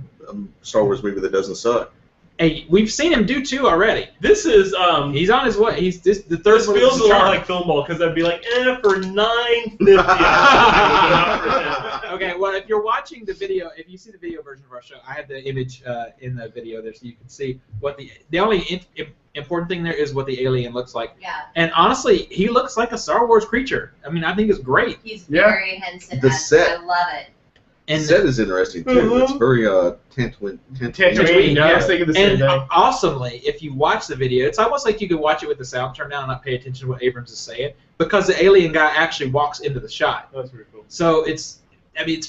Star Wars movie that doesn't suck. Hey, we've seen him do 2 already. This is He's on his way. He's the third This one. feels a lot like Film Ball because I'd be like, for $9.50. Okay, well, if you're watching the video, if you see the video version of our show, I have the image in the video there, so you can see what the only important thing there is what the alien looks like. Yeah. And honestly, he looks like a Star Wars creature. I mean, I think it's great. He's very Henson. The set. I love it. And the set is interesting too. It's very Tatooine. Tatooine. I was thinking the same And thing. awesomely, if you watch the video, it's almost like you could watch it with the sound turned down and not pay attention to what Abrams is saying, because the alien guy actually walks into the shot. That's pretty cool. So it's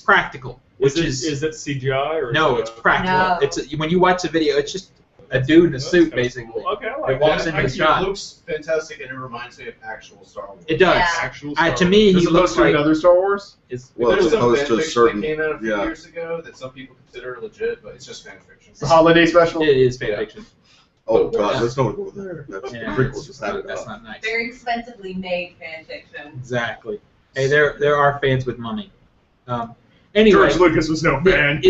practical. Which Is it CGI or? No, is it's it, practical. No. It's when you watch the video, it's just a dude in a That's suit, kinda basically. cool. Okay, I It like walks that. into the shot. It looks fantastic, and it reminds me of actual Star Wars. It does. Yeah. Actual To Star me, As he looks opposed to like another Star Wars? it's, Well, There's as some opposed fan to a fiction certain. that came out a few Yeah. years ago that some people consider legit, but it's just fan fiction. The holiday special? it is fan fiction. Oh God, let's not go there. That's Yeah, the prequel it's just not, had it that's up. not nice. Very expensively made fan fiction. Exactly. Hey, there are fans with money. Anyway, George Lucas was no fan.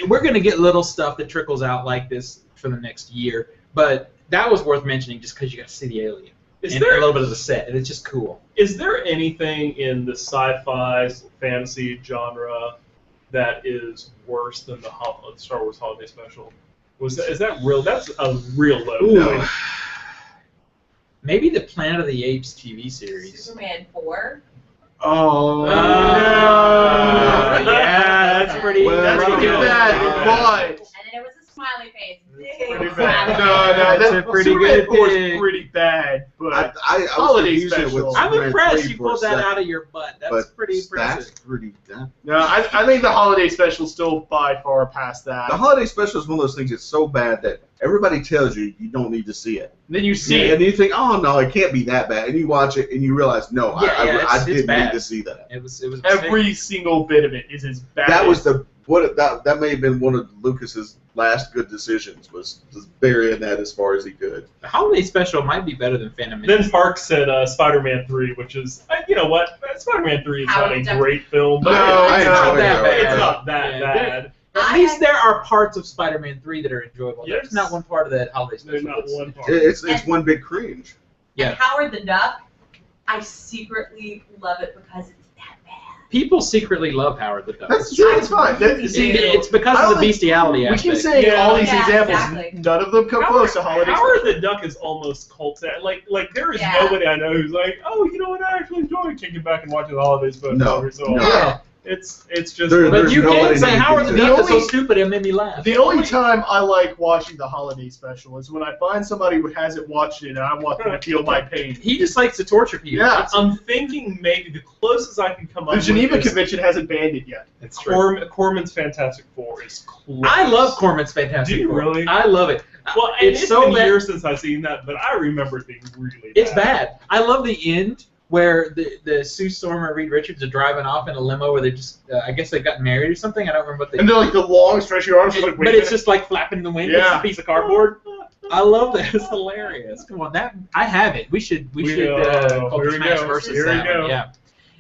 we're going to get little stuff that trickles out like this for the next year, but that was worth mentioning just because you got to see the alien Is and there a little bit of the set, and it's just cool. Is there anything in the sci-fi fantasy genre that is worse than the Star Wars Holiday Special? Is that real? That's a real low point. Maybe the Planet of the Apes TV series. Superman 4. Oh, yeah, that's pretty. Well, That's pretty pretty good. bad, but... And then it was a smiley face. Pretty Big bad. smiley No, That's that a pretty Superman good 4 is pick. pretty bad, but I was Holiday confusing it special. with I'm Superman impressed 3 you for a pulled that second, out of your butt. That's but pretty impressive. That's pretty. no, I think the holiday special still by far past that. The holiday special is one of those things that's so bad that everybody tells you you don't need to see it. Then you see And it. you think, oh no, it can't be that bad, and you watch it and you realize, no, Yeah, I it's didn't bad. need to see that. It was. Every single bit of it is as bad. That was as- that may have been one of Lucas's last good decisions, was burying that as far as he could. The holiday special might be better than Phantom Menace. Then Park said Spider-Man 3, which is, you know what? Spider-Man 3 is not a great film. No, I it's enjoyed not it. that bad. It's not that Yeah. bad. At least there are parts of Spider-Man 3 that are enjoyable. Yes. There's not one part of that holiday There's special. not one part. It's one big cringe. Yeah. And Howard the Duck, I secretly love it because it's that bad. People secretly love Howard the Duck. That's fine. That, See, see, it's because I of don't the think- bestiality we aspect. keep saying Yeah. all these Yeah, examples. exactly. None of them come close to holiday Howard special. the Duck is almost cult. Like there is Yeah. nobody I know who's like, oh, you know what? I actually enjoy kicking back and watching the holiday special No. every so No. often. Yeah. It's just. There- But there's you nobody can't say that Howard the can do Duck is so only- stupid it made me laugh. The only time I like watching the holiday special is when I find somebody who hasn't watched it and I want them to feel my pain. He just likes to torture people. Yeah. I'm thinking maybe the closest I can come up The Geneva with is Convention hasn't banned it yet. It's true. Corman's Fantastic Four is close. I love Corman's Fantastic Do you Four. really? I love it. Well, and it's it's so been bad. years since I've seen that, but I remember it being really bad. It's bad. I love the end where the Sue Storm and Reed Richards are driving off in a limo where they just, I guess they got married or something. I don't remember what they. And they're like the long stretchy arms, like but it's just like flapping in the wind. Yeah. It's a piece of cardboard. I love that. It's hilarious. Come on, that I have it. We should Culture Smash versus Here we that go. one.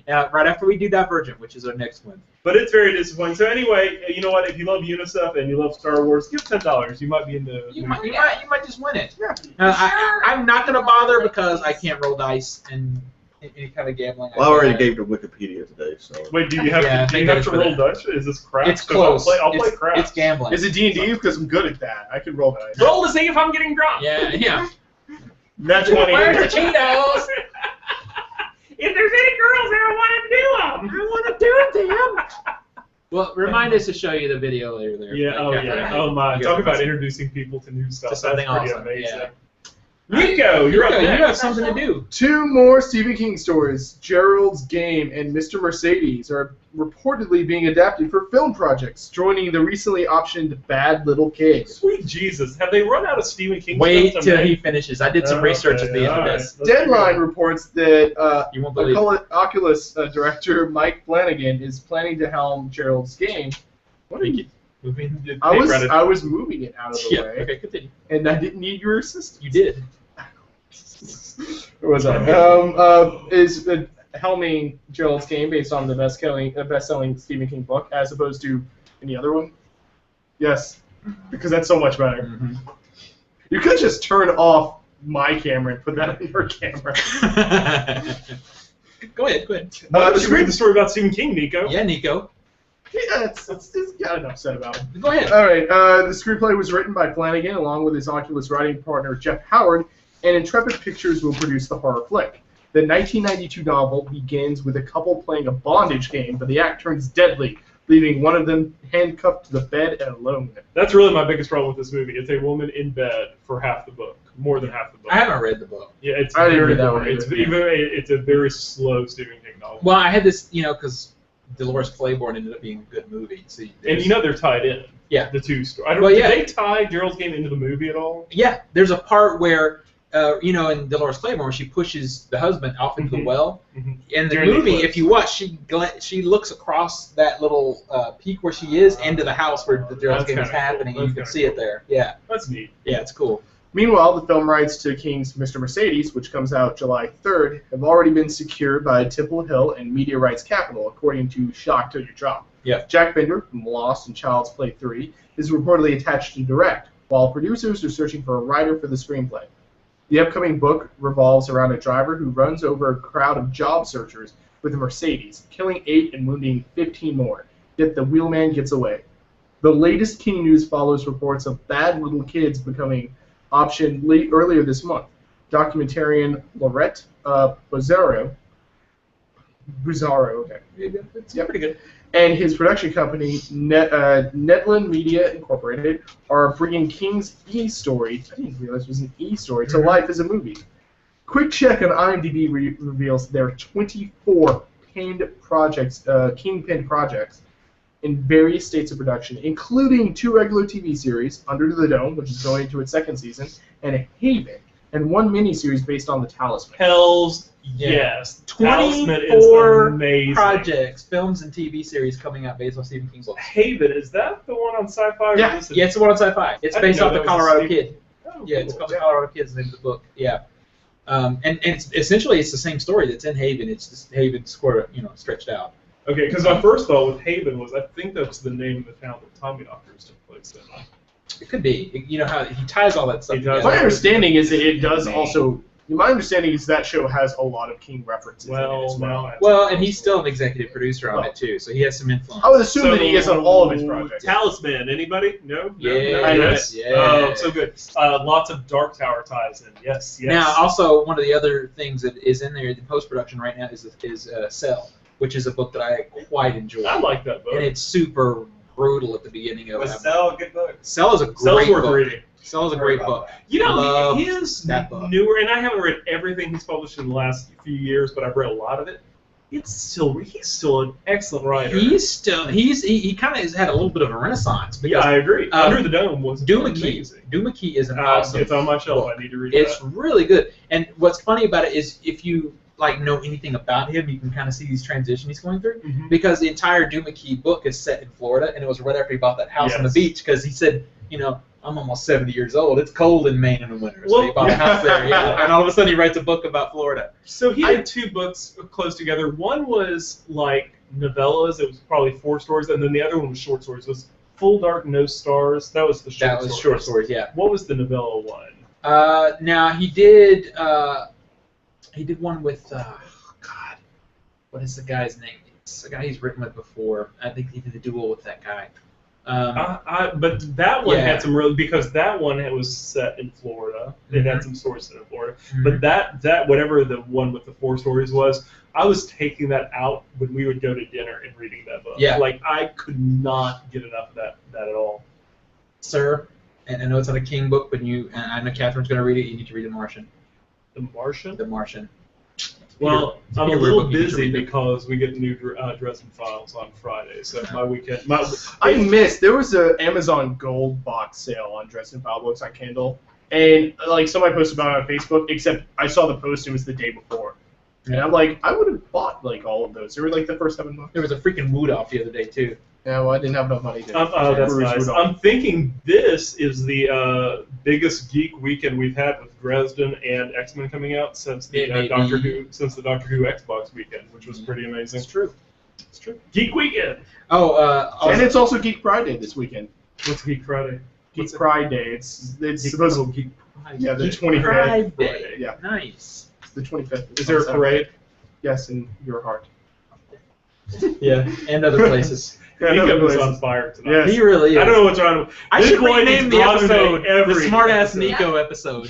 Yeah. Right after we do Divergent, which is our next one. But it's very disappointing. So anyway, you know what? If you love UNICEF and you love Star Wars, give $10. You might be in the. You might just win it. Yeah. I'm not gonna bother because I can't roll dice and any kind of gambling. Well, I already gave to Wikipedia today, so. Wait, do you have Yeah, do you have to roll dice? Is this crap? It's close. I'll play crap. It's gambling. Is it D&D? Because I'm good at that. I can roll that. Roll to see if I'm getting drunk. Yeah. That's 20. Where's the Cheetos? If there's any girls there, I want to do them. I want to do it to him. Well, remind us to show you the video later. There. Yeah. Oh yeah. Oh my. Talk about introducing people to new stuff. To something That's pretty awesome. amazing. Yeah. Nico, you're up You next. have something to do. 2 more Stephen King stories, Gerald's Game and Mr. Mercedes, are reportedly being adapted for film projects, joining the recently optioned Bad Little Kid. Sweet Jesus, have they run out of Stephen King Wait stuff to till make? he finishes. I did some research at the end of alright. this. Deadline reports that You won't believe it. Oculus director Mike Flanagan is planning to helm Gerald's Game. What are you? I was moving it out of the way, Okay, continue. and I didn't need your assistance. You did. Where was I? Is helming Gerald's Game based on the best-selling Stephen King book, as opposed to any other one? Yes, because that's so much better. Mm-hmm. You could just turn off my camera and put that on your camera. Go ahead. Why don't you read the story about Stephen King, Nico? Yeah, Nico. Yeah, it's got enough said about it. Go ahead. All right, the screenplay was written by Flanagan along with his Oculus writing partner Jeff Howard, and Intrepid Pictures will produce the horror flick. The 1992 novel begins with a couple playing a bondage game, but the act turns deadly, leaving one of them handcuffed to the bed and alone. That's really my biggest problem with this movie. It's a woman in bed for half the book, more than half the book. I haven't read the book. Yeah, it's I didn't very read that one boring. either. It's a very slow Stephen King novel. Well, I had this, because Dolores Claiborne ended up being a good movie. So And they're tied in. Yeah. The two stories. Well, yeah. Did they tie Gerald's Game into the movie at all? Yeah, there's a part where, in Dolores Claiborne, she pushes the husband off into the well. Mm-hmm. In the During the movie, eclipse. if you watch, she looks across that little peak where she is into the house where the Gerald's That's Game is kinda happening, cool. and you That's can kinda see it there. Yeah, That's neat. yeah, it's cool. Meanwhile, the film rights to King's Mr. Mercedes, which comes out July 3rd, have already been secured by Temple Hill and Media Rights Capital, according to Shock Till You Drop. Yeah. Jack Bender, from Lost and Child's Play 3, is reportedly attached to direct, while producers are searching for a writer for the screenplay. The upcoming book revolves around a driver who runs over a crowd of job searchers with a Mercedes, killing 8 and wounding 15 more, yet the wheelman gets away. The latest King news follows reports of Bad Little Kids becoming optioned earlier this month. Documentarian Lorette Buzzaro, okay. It's pretty good. And his production company, Netland Media Incorporated, are bringing King's E-story, I didn't realize it was an E-story, to life as a movie. Quick check on IMDb reveals there are 24 King pinned projects in various states of production, including 2 regular TV series, Under the Dome, which is going into its 2nd season, and Haven, and 1 miniseries based on The Talisman. Hells Yeah. yes. Talisman is 24 amazing. projects, films, and TV series coming out based on Stephen King's book. Haven, is that the one on Sci-Fi? or Yeah. is this Yeah, it's the one on Sci-Fi. It's I based didn't off know the that was a Colorado Stephen- Kid. Oh, Yeah, it's cool. called The Colorado Kid, is the name of the book. Yeah. And it's essentially it's the same story that's in Haven. It's just Haven stretched out. Okay, because my first thought with Haven was I think that's the name of the town that Tommyknockers took place in. It could be. You know how he ties all that stuff He does. together. My understanding is that it does also. My understanding is that show has a lot of King references in it as well. Well, and he's still an executive producer on it too, so he has some influence. I would assume that he is on all of his projects. Talisman, anybody? No? Yes, No? yes. Oh, so good. Lots of Dark Tower ties in. Yes, yes. Now, also one of the other things that is in there in post production right now is Cell, which is a book that I quite enjoy. I like that book. And it's super brutal at the beginning of it. Was Cell a good book? Cell is a Cell's great worth book. reading. Cell is a great book. You know, Love his that book. newer, and I haven't read everything he's published in the last few years, but I've read a lot of it. He's still an excellent writer. He kind of has had a little bit of a renaissance. Yeah, I agree. Under the Dome was Doomakey. amazing. Doomakey is an awesome It's on my shelf. book. I need to read It's that. really good. And what's funny about it is if you like know anything about him, you can kind of see these transitions he's going through. Mhm. Because the entire Doohickey book is set in Florida, and it was right after he bought that house on the Yes. beach. Because he said, I'm almost 70 years old. It's cold in Maine in the winter, so he bought a house there. Yeah. And all of a sudden, he writes a book about Florida. So he had two books close together. One was like novellas. It was probably 4 stories, and then the other one was short stories. It was Full Dark, No Stars. That was the short That was stories. short stories, yeah. What was the novella one? Now he did one with God, what is the guy's name? It's a guy he's written with before. I think he did a duel with that guy. But that one Yeah. had some really, because that one was set in Florida. It had some stories set in Florida. But that whatever the one with the 4 stories was, I was taking that out when we would go to dinner and reading that book. Yeah. Like I could not get enough of that at all. Sir, and I know it's not a King book, but and I know Catherine's going to read it. You need to read The Martian. The Martian? The Martian. Well, I'm a Peter little book you need to busy read it. because we get new Dresden Files on Friday, so my weekend. I missed. There was an Amazon Gold box sale on Dresden File books on Kindle, and like somebody posted about it on Facebook. Except I saw the post; it was the day before, and I'm like, I would have bought like all of those. They were like the first 7 bucks. There was a freaking Wood off the other day too. Yeah, well, I didn't have enough money to. Oh, that's peruse nice. Rudolph. I'm thinking this is the biggest geek weekend we've had with Dresden and X-Men coming out since the It may Doctor be. Who Xbox weekend, which was pretty amazing. It's true. It's true. Geek weekend. And it's also Geek Pride Day this weekend. What's Geek Friday? Geek Pride Day. It's Geek, supposed to Geek. yeah, the Geek 25th. Pride Day. Friday, yeah. Nice. It's the 25th. Is there a parade? Yes, in your heart. Yeah, and other places. Yeah, Nico another was place. on fire tonight. Yes. He really is. I don't know what's wrong. I This should boy rename needs the bothering me episode every the Smart Ass episode. Nico episode.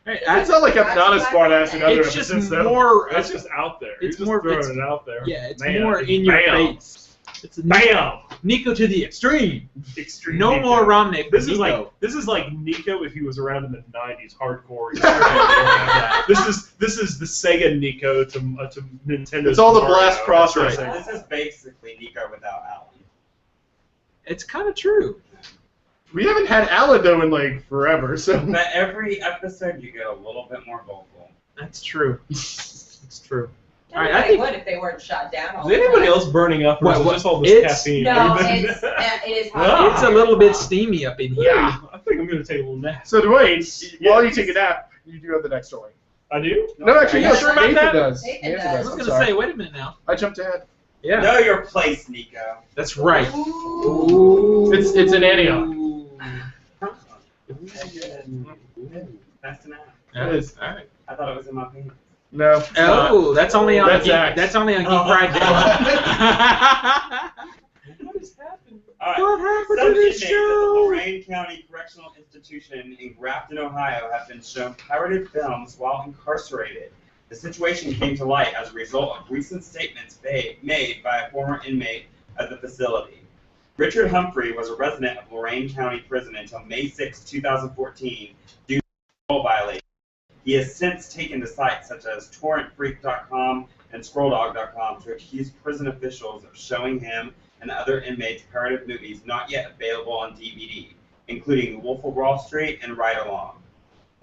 Right, It's not like I'm not a smart ass in other it's just episodes, though. more. It's just out there. It's He's just more- throwing it's- it out there. Yeah, it's Man, more in your bam. face. It's a Bam! Nico to the extreme. Extreme No Nico. more Romney. This is Nico. like Nico if he was around in the '90s, hardcore. This is the Sega Nico to Nintendo. It's all the Mario. blast That's processing. right. This is basically Nico without Alan. It's kind of true. We haven't had Alan though in like forever, so. But every episode you get a little bit more vocal. That's true. It's true. All right, I Everybody think. would if they weren't shot down all Is the anybody time. else burning up, or What- is it what- just all this it's- caffeine? No, Everybody- it is Ah. hot. It's a little bit steamy up in here. Yeah, I think I'm gonna take a little nap. So Dwayne, while you take a nap, you do have the next story. I do? No, actually, Are you yes, sure about Nathan that? does. Nathan Nathan does. I does. was I'm gonna sorry. say, wait a minute now. I jumped ahead. Yeah, Know your place, Nico. that's right. Ooh. It's an Antioch. That's an app. Yeah, It is. all right. I thought it was in my pants. No. it's not. Oh, that's only on That's Geek, Axe. that's only on Geek Oh. Pride Day. What has happened? All right. What happened Some to this inmates at the show? Lorain County Correctional Institution in Grafton, Ohio, have been shown pirated films while incarcerated. The situation came to light as a result of recent statements made by a former inmate at the facility. Richard Humphrey was a resident of Lorain County Prison until May 6, 2014, due to parole violation. He has since taken to sites such as torrentfreak.com and scrolldog.com to accuse prison officials of showing him and other inmates pirated movies not yet available on DVD, including Wolf of Wall Street and Ride Along.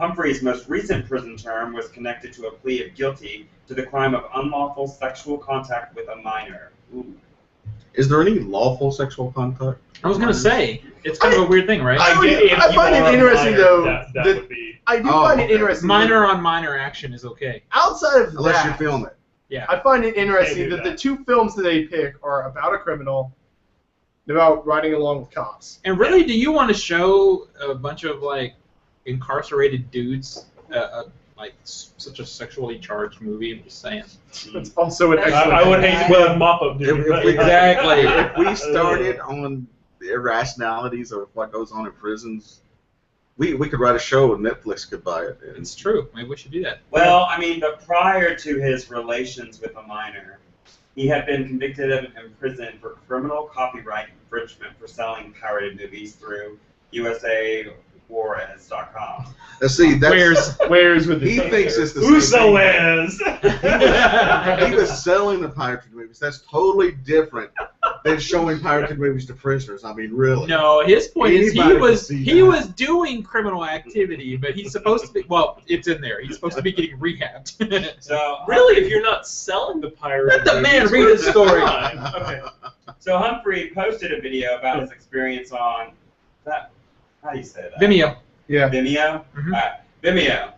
Humphrey's most recent prison term was connected to a plea of guilty to the crime of unlawful sexual contact with a minor. Ooh. Is there any lawful sexual contact? I was gonna say, it's kind of a weird thing, right? I get if I you find it are a interesting, minor, though, That that- would be. I do Oh, find it okay. interesting. Minor on minor action is okay. Outside of Unless that, you're feeling it. Yeah. I find it Can't interesting do that that. the 2 films that they pick are about a criminal and about riding along with cops. And really, do you want to show a bunch of like incarcerated dudes like such a sexually charged movie? I'm just saying. That's also an excellent. I would hate to be a mop-up dude. If but- we- Exactly. If we started on the irrationalities of what goes on in prisons, we could write a show and Netflix could buy it. It's true. Maybe we should do that. Well, I mean, but prior to his relations with a minor, he had been convicted and imprisoned for criminal copyright infringement for selling pirated movies through USAWarez.com. Now, see, that's, Where's with the he thinks it's the Uso same thing. is. He was selling the pirated movies. That's totally different than showing pirated movies to prisoners. I mean, really. No, his point is Anybody can see he that. was doing criminal activity, but he's supposed to be. Well, it's in there. He's supposed to be getting rehabbed. So Really, if you're not selling the pirate, Let the man read his story. Okay. So Humphrey posted a video about his experience on that. How do you say that? Vimeo. Yeah. Vimeo. Mhm. Vimeo.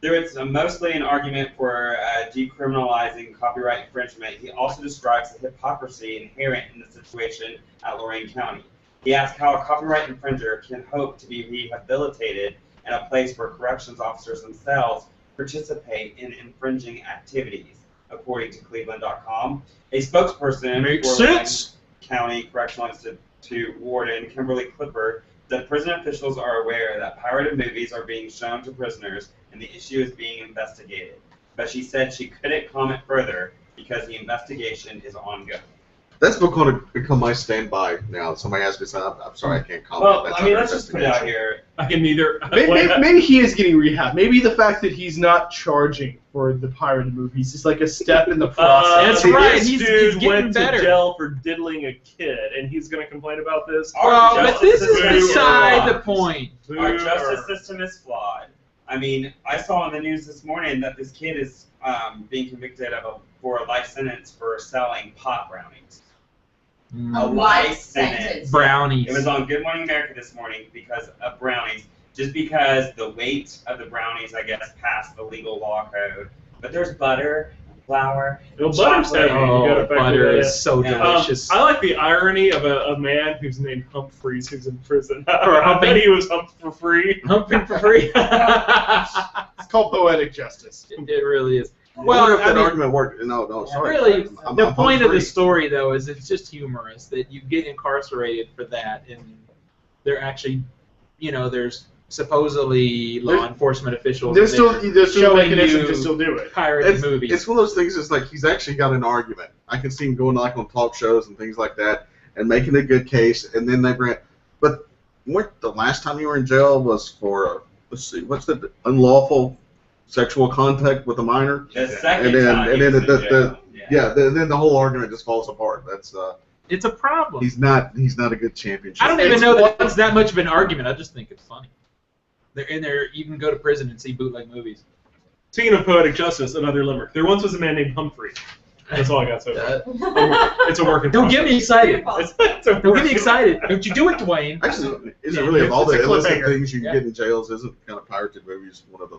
There was mostly an argument for decriminalizing copyright infringement. He also describes the hypocrisy inherent in the situation at Lorain County. He asked how a copyright infringer can hope to be rehabilitated in a place where corrections officers themselves participate in infringing activities, according to Cleveland.com. A spokesperson Makes for sense. Lorain County Correctional Institute Warden Kimberly Clipper said prison officials are aware that pirated movies are being shown to prisoners and the issue is being investigated. But she said she couldn't comment further because the investigation is ongoing. That's become my standby now. Somebody asks me something, I'm sorry, I can't comment. Well, That's I mean, under let's just put it out here. I can neither. Maybe he is getting rehab. Maybe the fact that he's not charging for the pirated movies is like a step in the process. That's right, This he's dude getting went better. to jail for diddling a kid, and he's going to complain about this. Well, but this is Boo. beside the point. Our justice system is flawed. I mean, I saw on the news this morning that this kid is being convicted for a life sentence for selling pot brownies. A life sentence. Brownies. It was on Good Morning America this morning because of brownies. Just because the weight of the brownies, I guess, passed the legal law code. But there's butter, flour, Well, butter's chocolate. heavy. You gotta Oh, factor butter that is in. so Yeah. delicious. I like the irony of a man who's named Humphreys who's in prison. For I humping. bet he was humped for free. Humping for free. It's called poetic justice. It really is. Well, Well, if that I mean, argument worked. No, sorry. really, I'm the point of the free. story, though, is it's just humorous that you get incarcerated for that, and they're actually, there's supposedly law enforcement officials. There's still a showing mechanism you to still do it. pirated movies. It's one of those things. It's like he's actually got an argument. I can see him going like on talk shows and things like that, and making a good case. And then they bring. But what the last time you were in jail was for let's see, what's the unlawful sexual contact with a minor? The second And then- time and he then was in the- jail. Yeah. Then the whole argument just falls apart. That's It's a problem. he's not a good championship. I don't even know that it's that much of an argument. I just think it's funny. They're in there. You can go to prison and see bootleg movies. Speaking of poetic justice, another limerick. There once was a man named Humphrey. That's all I got so far. It's a work in Don't get me excited. It's a Don't work get me in- excited. Don't you do it, Dwayne. Actually, is Yeah, it really of all it's the a illicit cliffhanger. things you can Yeah. get in jails? Isn't kind of pirated movies one of the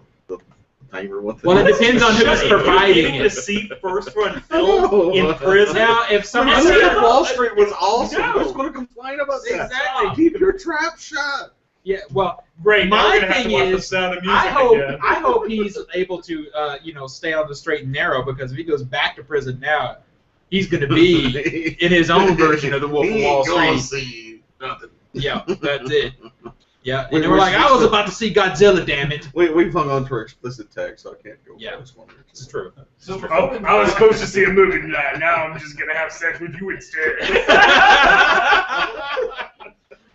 tamer ones? Well, it depends on who's Shut it. providing You're getting to it. see first run film in prison. Now, if someone City of said, Wall Street was awesome. No. Who's going to complain about that? Exactly. Keep your trap shut. yeah, well, Great. Now My we're gonna have to thing watch the is, Sound of Music again. I hope he's able to, stay on the straight and narrow, because if he goes back to prison now, he's going to be in his own version of the Wolf of He Wall ain't gonna Street. see nothing. Yeah, that's it. Yeah, We- and they were we- like, I was about to see Godzilla, damn it. We've hung on to our explicit tag, so I can't go. Yeah. by this one. It's true. So Oh, I was supposed to see a movie tonight. Now I'm just gonna have sex with you instead.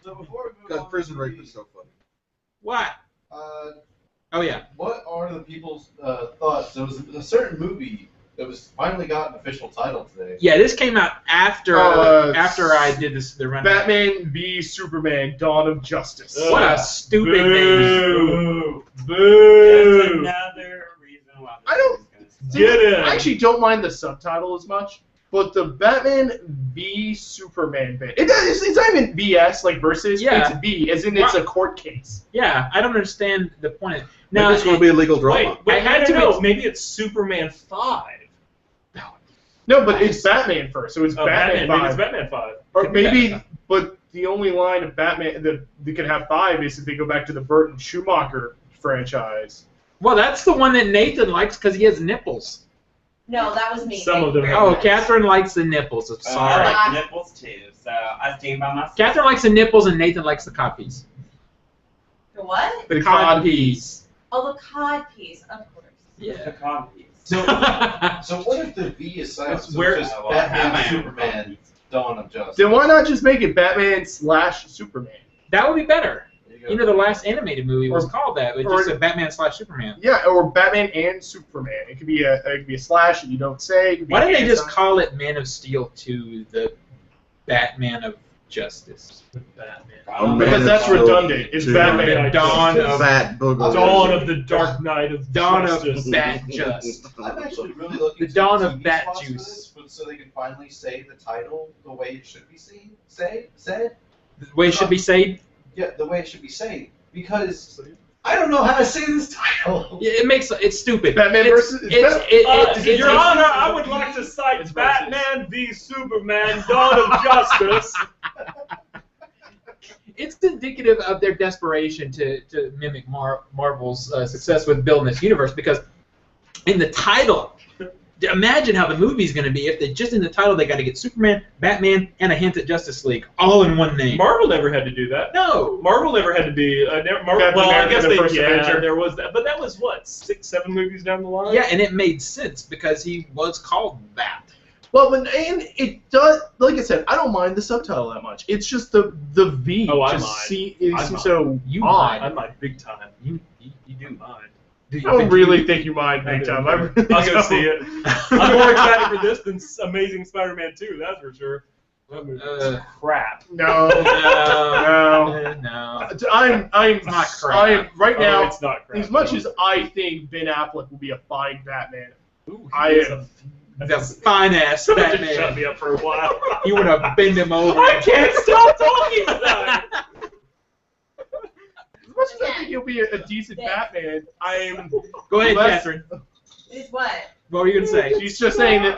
So before we move God, on prison to rape the- is so funny. What? Oh, yeah. What are the people's thoughts? There was a certain movie that was finally got an official title today. Yeah, this came out after I did this. The run. Batman v Superman: Dawn of Justice. What a stupid name. Boo! Just Boo! another reason why. I don't- Get it. I actually don't mind the subtitle as much, but the Batman v Superman bit. It's not even BS like versus. Yeah. It's B, as in it's a court case. Yeah, I don't understand the point. Now Now, it's going to be a legal drama. Wait, I had to know. be- Maybe it's Superman 5. No, but it's Batman first, so it's Oh, Batman Maybe 5. it's Batman 5. Or Could be maybe, Batman. but the only line of Batman that they could have 5 is if they go back to the Burton Schumacher franchise. well, that's the one that Nathan likes because he has nipples. No, that was me. Some of them have Oh, nipples. Catherine likes the nipples. I'm I sorry. like nipples too, so I stand by myself. Catherine likes the nipples and Nathan likes the codpiece. The what? The Codpiece. Oh, the cod piece, of course. It's the Yeah. copy. So what if the V is silent? It's So where- it's just Well, Batman, Batman. Superman, Dawn of Justice. Then why not just make it Batman / Superman? That would be better. There you go. You know, the last animated movie was Or- called that. It or- just said Batman / Superman. Yeah, or Batman and Superman. It could be a slash that you don't say. It could be Why an didn't they just and call it Man of Steel 2? Batman of Justice. Batman. Because that's redundant. It's Batman. The dawn of Fat booger. Dawn of the Dark Knight of Dawn Justice. of Bat Just. I'm actually really looking The dawn to of TV bat spots for juice. this, so they can finally say the title the way it should be said. The way it should be said. Yeah, the way it should be said. Because I don't know how to say this title. Yeah, it's stupid. Batman versus- Your Honor, I would like to cite Batman v Superman: Dawn of Justice. It's indicative of their desperation to mimic Marvel's success with building this universe, because in the title, imagine how the movie's going to be if they just in the title they got to get Superman, Batman, and a hint at Justice League all in one name. Marvel never had to do that. No. Marvel never had to be. Well, I guess the first yeah, Avenger. there was that, but that was what 6, 7 movies down the line. Yeah, and it made sense because he was called that. Well, and it does. Like I said, I don't mind the subtitle that much. It's just the V. Oh, I just mind. it I seems mind. so You odd. I mind big time. You do Mind. I don't really think you mind big time. I really I'll go don't. see it. I'm more excited for this than Amazing Spider-Man 2. That's for sure. That movie is crap. No. No. I'm not crap. I'm right Oh, now. it's not crap. As much as I think Ben Affleck will be a fine Batman, Ooh, I he is am. The fine ass Just Batman. shut me up for a while. You want to bend him over. I can't stop talking about it. As much as I think he'll be a decent Batman, I'm. Go ahead, less- Catherine. It's what? What were you gonna say? She's just saying that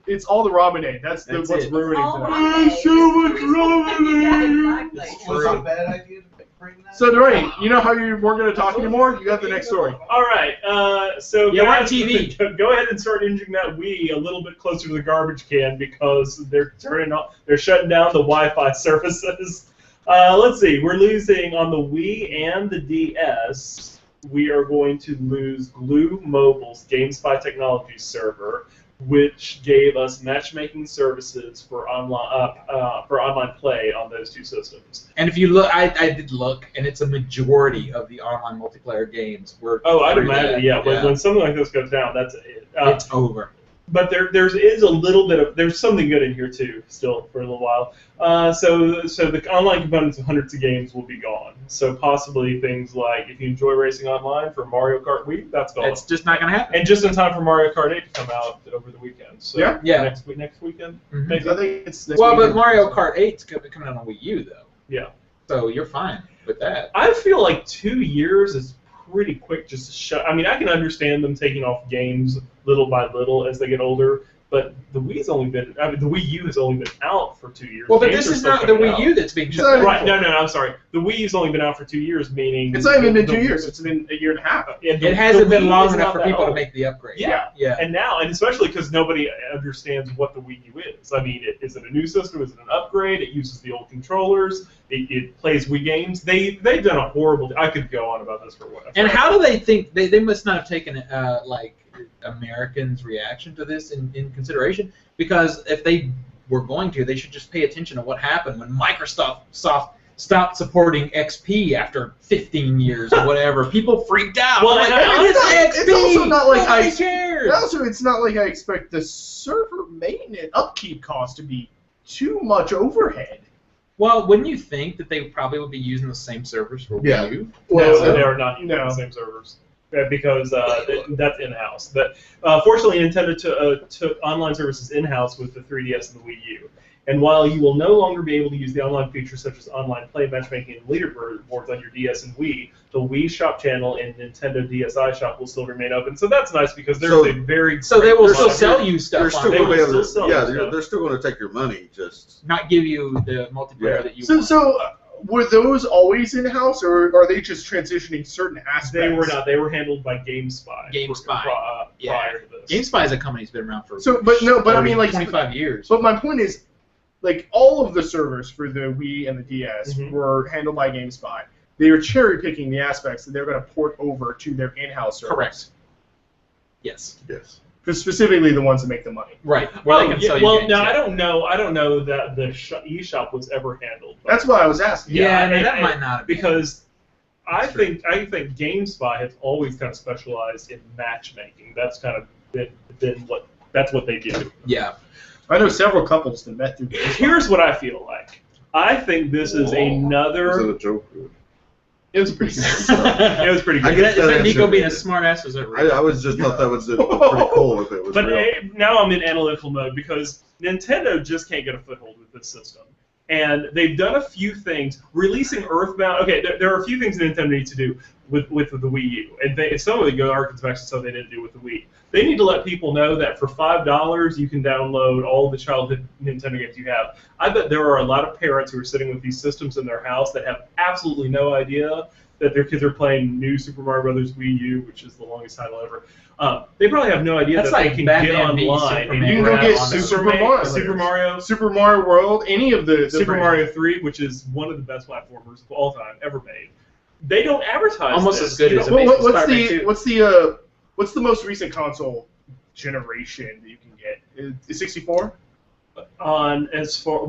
it's all the Ramenade. That's That's what's it. ruining All tonight. Ramenade. so much Ramenade. Exactly. Was it a bad idea to bring that? So, Dwayne, you know how you weren't going to talk anymore? You got the next story. All right, so Yeah, we're on guys, TV. Go ahead and start inching that Wii a little bit closer to the garbage can because they're shutting down the Wi-Fi services. Let's see, we're losing on the Wii and the DS. We are going to lose Glue Mobile's GameSpy Technologies server, which gave us matchmaking services for online play on those two systems. And if you look, I did look, and it's a majority of the online multiplayer games. Oh, I'd imagine, yeah. When something like this goes down, that's it. It's over. But there is a little bit of there's something good in here too, still for a little while. So the online components of hundreds of games will be gone. So possibly things like if you enjoy racing online for Mario Kart Wii, that's gone. It's just not gonna happen. And just in time for Mario Kart 8 to come out over the weekend. So Yeah. next weekend. Mhm. Maybe. I think it's next Well, but weekend. Mario Kart 8's coming out on Wii U though. Yeah. So you're fine with that. I feel like 2 years is pretty quick just to shut. I mean, I can understand them taking off games little by little as they get older, but the the Wii U has only been out for 2 years. Well, but Games this are is still not the coming Wii out. U that's being It's shut not- down. Right? No, I'm sorry. The Wii U's only been out for 2 years, meaning It's not even been 2 years. It's been a year and a half. And It hasn't the been Wii long is enough not for that people to old. make the upgrade. Yeah. Yeah. And now, and especially because nobody understands what the Wii U is. I mean, is it a new system? Is it an upgrade? It uses the old controllers. It plays Wii games. They've done a horrible. I could go on about this for what. And how do they think they must not have taken like Americans' reaction to this in consideration? Because if they were going to, they should just pay attention to what happened when Microsoft stopped supporting XP after 15 years or whatever. People freaked out. Well, Like, and it's XP. it's also not like Nobody cares. Also, it's not like I expect the server maintenance upkeep cost to be too much overhead. Well, wouldn't you think that they probably would be using the same servers for Yeah. Wii U? No, Well, they are not using no. the same servers because that's in-house. But fortunately, Nintendo took online services in-house with the 3DS and the Wii U. And while you will no longer be able to use the online features such as online play, matchmaking, and leaderboards on your DS and Wii, the Wii Shop channel and Nintendo DSi Shop will still remain open. So that's nice because there's So- a very So they will great still product. sell you stuff. They're on still it, They going will to be still able sell to, yeah, stuff. they're still going to take your money. Just not give you the multiplayer Yeah. that you So, want. were those always in house, or are they just transitioning certain aspects? They were not. They were handled by GameSpy. GameSpy. Prior to this. GameSpy is a company that's been around for So, but I mean, like, 25 years. But my point is, like, all of the servers for the Wii and the DS Mhm. were handled by GameSpy. They were cherry picking the aspects that they're going to port over to their in-house servers. Correct. Yes. yes. Specifically, the ones that make the money. Right. Where they can sell you well, games, no, yeah. I don't know that the eShop was ever handled. That's what I was asking. Yeah, and- that and- might not have been. because I That's true. think GameSpy has always kind of specialized in matchmaking. That's kind of been what they do. Yeah. I know several couples that met through this. Here's what I feel like. I think this is Was another. it a joke? It was pretty good. It was pretty I good. guess Is that that Nico answer- being a smartass? Or is that I was just thought that was pretty cool if it was But real. now I'm in analytical mode because Nintendo just can't get a foothold with this system. And they've done a few things. Releasing Earthbound. Okay, there are a few things Nintendo needs to do with the Wii U. And some of the go arguments back to stuff they didn't do with the Wii. They need to let people know that for $5 you can download all the childhood Nintendo games you have. I bet there are a lot of parents who are sitting with these systems in their house that have absolutely no idea that their kids are playing New Super Mario Brothers Wii U, which is the longest title ever. They probably have no idea That's that like they can Batman get v online. Superman. And You can Right go get on there. Super Mario. Super Mario World, any of the Super brands. Mario 3, which is one of the best platformers of all time ever made. They don't advertise Almost this. as good You as know, Amazing What's the most recent console generation that you can get? Is 64? on as far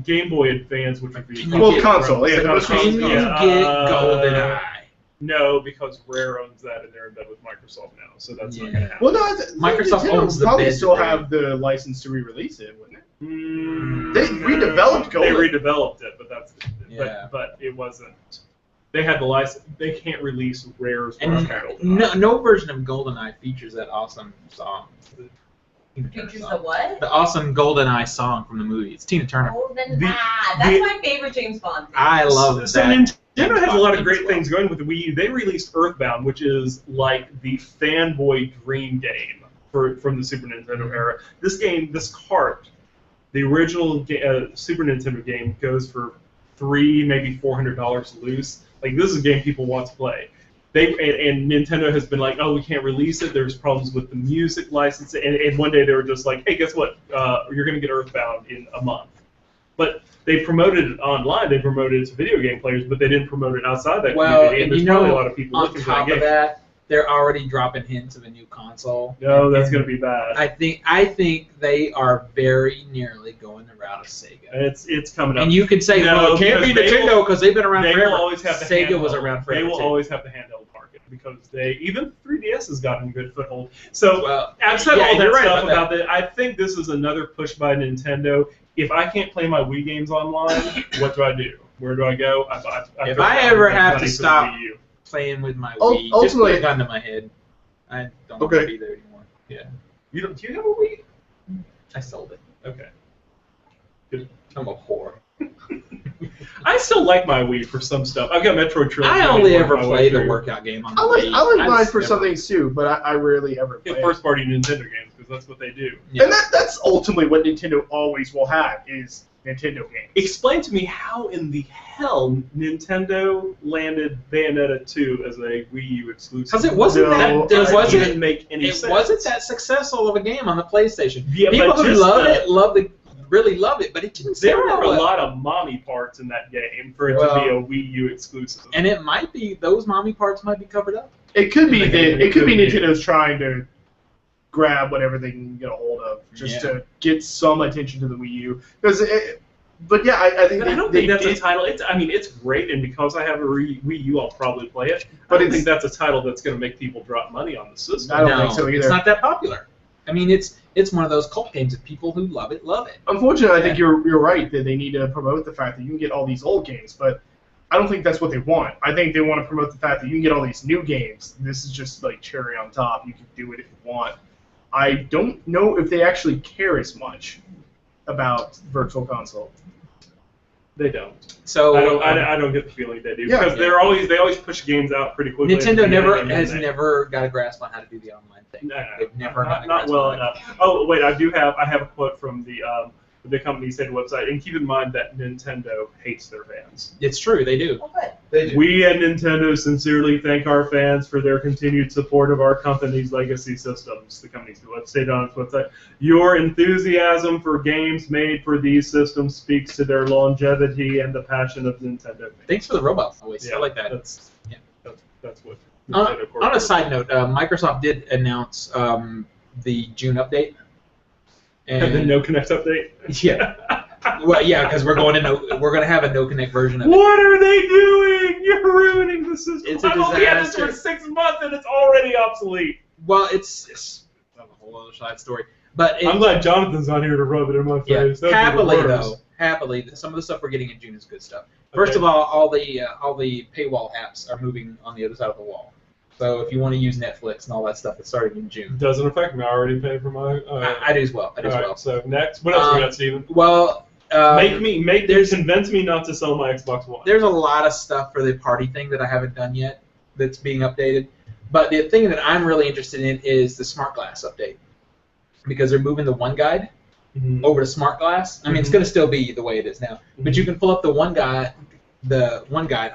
Game Boy Advance, which would be Can you Well, get- console. Yeah, the most Can recent you console. get GoldenEye? No, because Rare owns that and they're in bed with Microsoft now, so that's not going to happen. Well, no, Microsoft Nintendo owns the probably bid still today. have the license to re-release it, wouldn't it? They redeveloped They Golden. redeveloped it, but Yeah. but it wasn't. They had the license. They can't release Rare's And catalog. no version of GoldenEye features that awesome song. Features the what? The awesome GoldenEye song from the movie. It's Tina Turner. Golden The- That's the- my favorite James Bond thing. I love So that. Nintendo has a lot of theme great as well. things going with the Wii U. They released Earthbound, which is like the fanboy dream game from the Super Nintendo era. This game, this cart, the original Super Nintendo game, goes for $300, maybe $400 loose. Like, this is a game people want to play. And Nintendo has been like, oh, we can't release it. There's problems with the music license. And one day they were just like, hey, guess what? You're going to get Earthbound in a month. But they promoted it online. They promoted it to video game players, but they didn't promote it outside that Well, community. and There's you probably know, a lot of people on looking for top that of game. that, they're already dropping hints of a new console. No, that's And going to be bad. I think they are very nearly going the route of Sega. It's coming up. And you could say, No, well, it can't be because they Nintendo because they've been around They forever. will always have the Sega handheld. was around forever. They will too. always have the handheld market because even 3DS has gotten a good foothold. So Well, I've said yeah, all that you're right stuff about about that. I think this is another push by Nintendo. If I can't play my Wii games online, what do I do? Where do I go? If I ever have to money for the stop Wii U. playing with my Ul- Wii, just put ultimately- a gun to my head. I don't want Okay. to be there anymore. Yeah, Do you have a Wii? I sold it. Okay. I'm a whore. I still like my Wii for some stuff. I've got Metroid Trilogy. I only ever my way play the through. workout game on the I like Wii. mine just for never- some things too, but I rarely ever play Yeah, it. first-party Nintendo games because that's what they do. Yeah. And that's ultimately what Nintendo always will have is Nintendo games. Explain to me how in the hell Nintendo landed Bayonetta 2 as a Wii U exclusive. Because it wasn't No, that. It I wasn't. didn't make any It sense. wasn't that successful of a game on the PlayStation. Yeah, People but who just love the- it, really love it, but it didn't There sell that were a well. lot of mommy parts in that game for it Well, to be a Wii U exclusive. And it might be those mommy parts might be covered up. It could be It could be. Nintendo's trying to grab whatever they can get a hold of just Yeah. to get some attention to the Wii U. But yeah, I think But I don't they think that's did, a title. It's great, and because I have a Wii U, I'll probably play it. But But I don't it's- think that's a title that's going to make people drop money on the system. I don't no, think so it's either. not that popular. I mean, it's one of those cult games that people who love it, love it. Unfortunately, I think you're right that they need to promote the fact that you can get all these old games, but I don't think that's what they want. I think they want to promote the fact that you can get all these new games. This is just like cherry on top. You can do it if you want. I don't know if they actually care as much about Virtual Console. They don't. So I don't get the feeling they do Yeah. because they always push games out pretty quickly. Nintendo at the beginning, and has then never got a grasp on how to do the online thing. No, They've never gotten a not grasp well on it. enough. Oh wait, I have a quote from the company's head website, and keep in mind that Nintendo hates their fans. It's true, they do. Oh, good. They do. We at Nintendo sincerely thank our fans for their continued support of our company's legacy systems. The company's stated on its website. Your enthusiasm for games made for these systems speaks to their longevity and the passion of Nintendo. Thanks for the robot voice. Yeah, I like that. That's what. On Nintendo a Corporation- side note, Microsoft did announce the June update. And the No Connect update. Yeah. Well, yeah, because we're going to have a no connect version of it. What are they doing? You're ruining the system. It's a I've only had this for disaster. 6 months and it's already obsolete. Well, it's a whole other side story. But I'm glad Jonathan's not here to rub it in my yeah, face. That'd be the worst. happily, some of the stuff we're getting in June is good stuff. First Okay. of all the paywall apps are moving on the other side of the wall. So if you want to use Netflix and all that stuff, it's starting in June. Doesn't affect me. I already pay for my. I do as well. Alright, so next, what else we got, Steven? Well, Convince me not to sell my Xbox One. there's a lot of stuff for the party thing that I haven't done yet that's being updated. But the thing that I'm really interested in is the Smart Glass update. Because they're moving the One Guide over to Smart Glass. I mean, it's going to still be the way it is now. But you can pull up the One Guide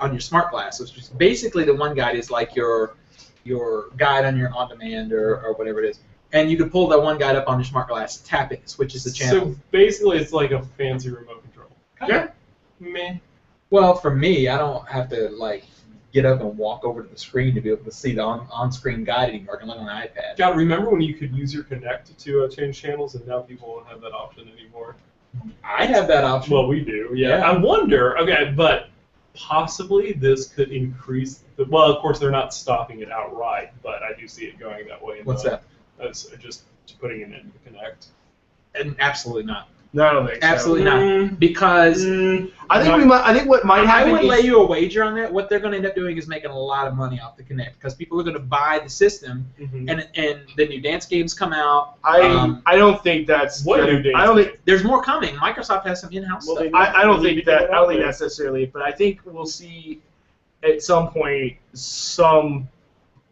on your Smart Glass, which is basically the One Guide is like your guide on your on-demand or whatever it is. And you can pull that One Guide up on your Smart Glass, tap it, switches the channel. So basically, it's like a fancy remote control. Yeah. Meh. Well, for me, I don't have to like get up and walk over to the screen to be able to see the on-screen guide anymore. I can look on the iPad. God, remember when you could use your Kinect to change channels, and now people won't have that option anymore? I have that option. Well, we do, yeah. Yeah. I wonder, okay, but possibly this could increase the, well, of course, they're not stopping it outright, but I do see it going that way. What's that? That's just putting it in the Kinect. And absolutely not. No, I don't think so. Absolutely not. Because I think what might I happen would is lay you a wager on that. What they're going to end up doing is making a lot of money off the Kinect because people are going to buy the system, and the new dance games come out. I don't think that's What gonna- new dance I don't think There's more coming. Microsoft has some in-house Well, stuff. I don't They think need to that get I don't out think there. that's necessarily it, but I think we'll see at some point some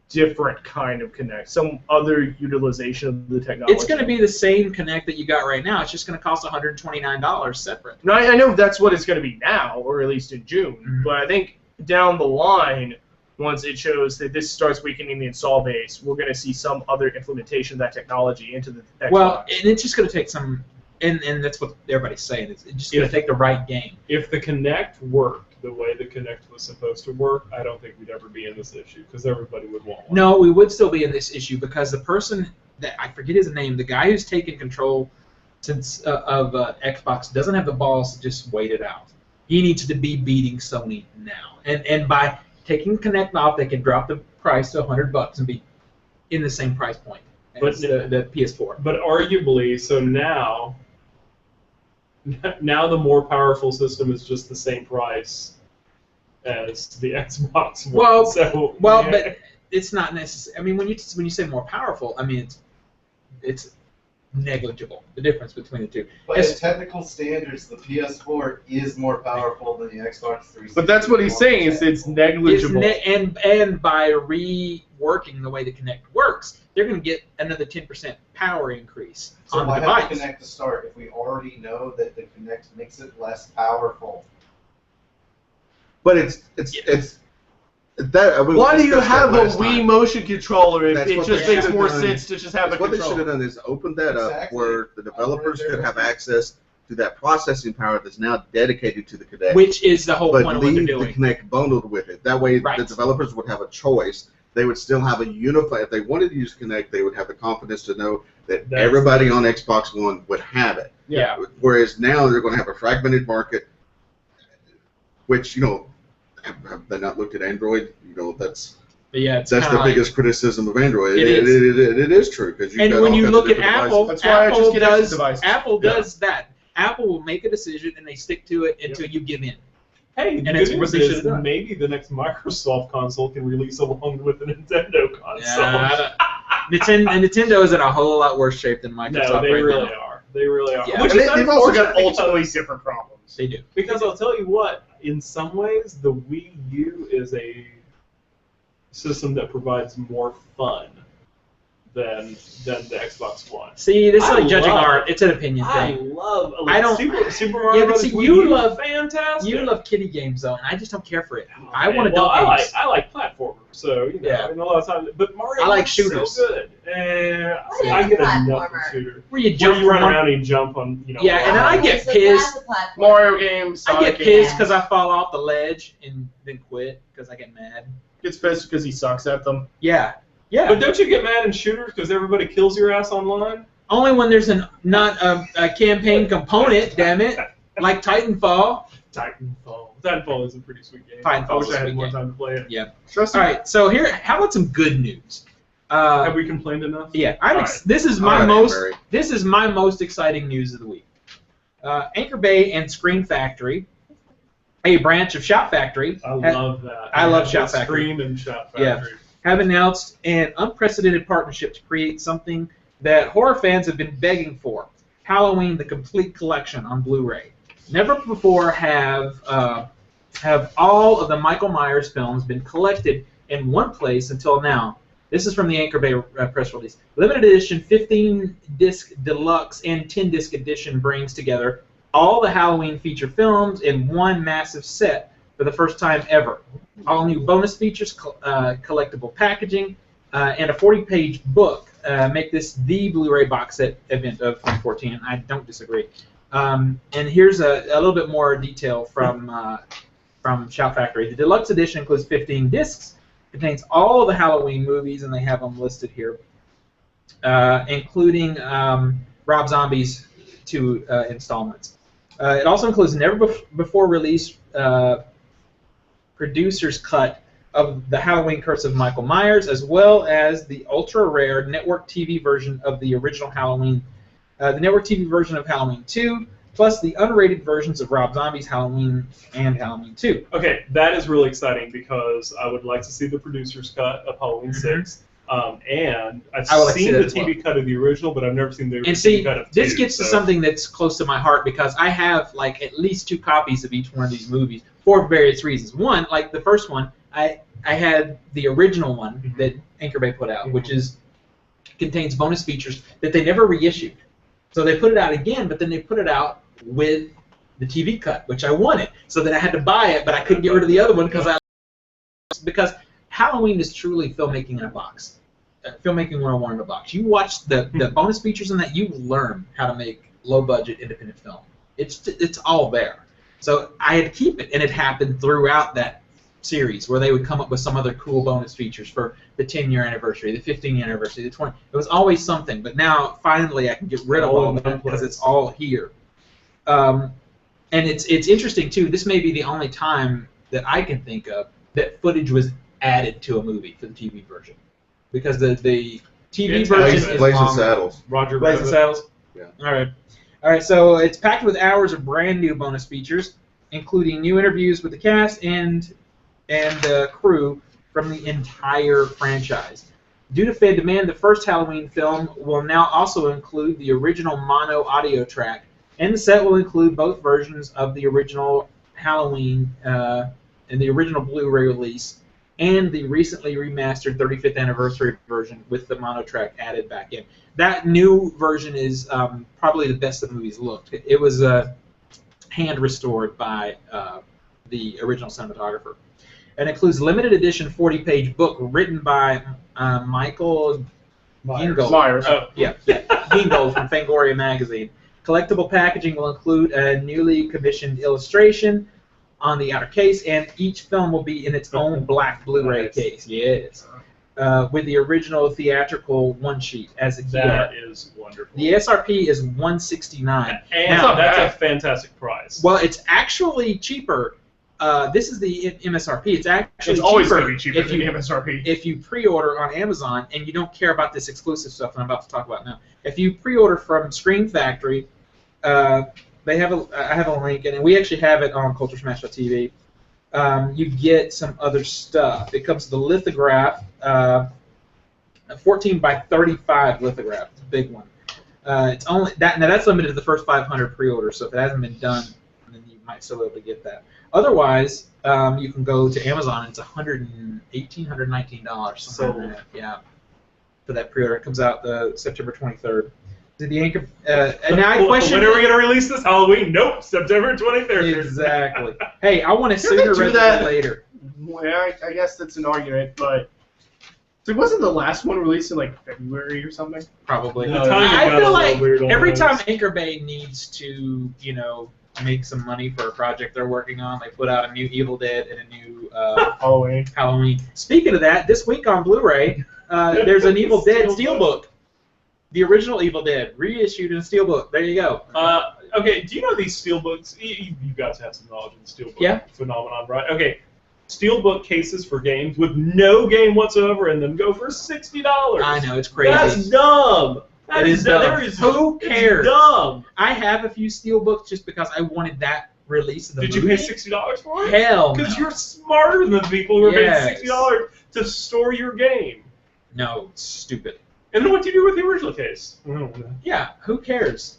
different kind of Kinect, some other utilization of the technology. It's going to be the same Kinect that you got right now. It's just going to cost $129 separate. No, I know that's what it's going to be now, or at least in June. Mhm. But I think down the line, once it shows that this starts weakening the install base, we're going to see some other implementation of that technology into the Xbox. Well, and it's just going to take some, and that's what everybody's saying. It's just going to take the right game. If the Kinect worked the way the Kinect was supposed to work, I don't think we'd ever be in this issue because everybody would want one. No, we would still be in this issue because the person that I forget his name, the guy who's taken control since of Xbox doesn't have the balls to just wait it out. He needs to be beating Sony now, and by taking Kinect off, they can drop the price to $100 and be in the same price point as the PS4. But arguably, so now the more powerful system is just the same price as the Xbox One. But it's not necessary. I mean, when you say more powerful, I mean it's negligible, the difference between the two. By technical standards, the PS4 is more powerful than the Xbox 360. But that's what he's saying, is it's negligible. And by reworking the way the Kinect works, they're going to get another 10% power increase So on the why device. have the Kinect to start if we already know that the Kinect makes it less powerful? But it's that. I mean, we Why do you discussed that have a last Wii time. motion controller if That's it what just they makes should more have done. sense to just have a What they should controller? have done is open that up Exactly. where the developers I'm right could there have with you. access to that processing power that's now dedicated to the Kinect. Which is the whole but point of what they're leave the doing. Kinect bundled with it. That way, Right. the developers would have a choice. They would still have a unified. If they wanted to use Kinect, they would have the confidence to know that That's- everybody on Xbox One would have it. Yeah. Whereas now they're going to have a fragmented market, which have they not looked at Android? That's But yeah, it's the kinda like, biggest criticism of Android. It is. It is true because And when you look at Apple, That's why I just Apple get extra does devices. Apple Yeah. does that. Apple will make a decision and they stick to it until you give in. Hey, the And good it's news what they is should've done. maybe the next Microsoft console can release along with the Nintendo console. Nintendo is in a whole lot worse shape than Microsoft No, they right really now. are. They really are. Yeah. Which And is they've also got unfortunate ultimately because- different problems. They do. Because I'll tell you what, in some ways, the Wii U is a system that provides more fun than the Xbox One. See, this is I like judging love- art. It's an opinion I thing. love I don't- Super Mario Yeah, but Brothers see, Wii you U love- is fantastic. You love kiddie games though, and I just don't care for it. Oh, I man. want well, adult games. I like platformers, so Yeah. I mean, a lot of times. But Mario I like is shooters. so good. And What is I a get enough of platformer? shooter. Where you Where jump you run from one- around and jump on, Yeah, and then I get So pissed. that's a platform. Mario games. I Sonic get pissed games. because I fall off the ledge and then quit because I get mad. Gets pissed because he sucks at them. Yeah. Yeah. But don't you get mad in shooters because everybody kills your ass online? Only when there's not a campaign component, damn it. Like Titanfall. Titanfall. Titanfall is a pretty sweet game. Titanfall I wish is a I had sweet more game. time to play it. Yeah. Trust All me. right, so here, how about some good news? Have we complained enough? Yeah, this is my most exciting news of the week. Anchor Bay and Screen Factory, a branch of Shout Factory. I love that. I love Shout Factory. Scream and Shout Factory. Have announced an unprecedented partnership to create something that horror fans have been begging for: Halloween: The Complete Collection on Blu-ray. Never before have all of the Michael Myers films been collected in one place until now. This is from the Anchor Bay press release. Limited edition 15-disc deluxe and 10-disc edition brings together all the Halloween feature films in one massive set for the first time ever. All new bonus features, collectible packaging, and a 40-page book make this the Blu-ray box set event of 2014, and I don't disagree. And here's a little bit more detail from Shout Factory. The deluxe edition includes 15 discs, contains all the Halloween movies, and they have them listed here, including Rob Zombie's 2 installments. It also includes never-before release producer's cut of the Halloween Curse of Michael Myers, as well as the ultra-rare network TV version of the original Halloween, the network TV version of Halloween 2, plus the unrated versions of Rob Zombie's Halloween and Halloween 2. Okay, that is really exciting because I would like to see the producer's cut of Halloween 6. And I've seen the TV cut of the original, but I've never seen the TV cut of 2. This gets to something that's close to my heart because I have like at least 2 copies of each one of these movies for various reasons. One, like the first one, I had the original one that Anchor Bay put out, which contains bonus features that they never reissued. So they put it out again, but then they put it out with the TV cut, which I wanted. So then I had to buy it, but I couldn't get rid of the other one because Halloween is truly filmmaking in a box. Filmmaking 101 in a box. You watch the bonus features in that, you learn how to make low-budget independent film. It's all there. So I had to keep it, and it happened throughout that series where they would come up with some other cool bonus features for the 10-year anniversary, the 15-year anniversary, the 20. It was always something, but now finally I can get rid of all of that because it's all here. And it's interesting too. This may be the only time that I can think of that footage was added to a movie for the TV version, because the TV version is Blazing Saddles. Roger Blazing Saddles. Yeah. All right. So it's packed with hours of brand new bonus features, including new interviews with the cast and crew from the entire franchise. Due to fan demand, the first Halloween film will now also include the original mono audio track, and the set will include both versions of the original Halloween and the original Blu-ray release, and the recently remastered 35th anniversary version with the mono track added back in. That new version is probably the best the movie's looked. It was hand restored by the original cinematographer. It includes a limited edition 40-page book written by Michael Gingold. Gingold from Fangoria magazine. Collectible packaging will include a newly commissioned illustration on the outer case, and each film will be in its own black Blu-ray case. Yes. With the original theatrical one sheet as a key. That is wonderful. The SRP is $169. And now, that's a fantastic price. Well, it's actually cheaper. This is the MSRP. It's actually always going to be cheaper than the MSRP. If you pre-order on Amazon and you don't care about this exclusive stuff that I'm about to talk about now, if you pre-order from Screen Factory, they have I have a link, and we actually have it on CultureSmash.tv. You get some other stuff. It comes with the lithograph, a 14 by 35 lithograph. It's a big one. It's only that now that's limited to the first 500 pre-orders. So if it hasn't been done, then you might still be able to get that. Otherwise, you can go to Amazon, and it's $119, something like that. Yeah, for that pre-order. It comes out September 23rd. Did the Anchor? And now I question. When are we going to release this? Halloween? Nope, September 23rd. Exactly. Hey, I want it sooner rather than later. Well, I guess that's an argument, but so wasn't the last one released in like February or something? Probably. No, I feel like every time Anchor Bay needs to, make some money for a project they're working on, they put out a new Evil Dead and a new Halloween. Speaking of that, this week on Blu-ray, there's an Evil Dead Steelbook. The original Evil Dead, reissued in a steelbook. There you go. Okay, do you know these steelbooks? You guys have some knowledge in the steelbook phenomenon, right? Okay, steelbook cases for games with no game whatsoever in them go for $60. I know, it's crazy. That's dumb. It is dumb. Who cares? It's dumb. I have a few steelbooks just because I wanted that release of the Did movie. you pay $60 for it? Hell no. Because you're smarter than the people who are Yes. paying $60 to store your game. No, it's stupid. And then what do you do with the original case? Yeah, who cares?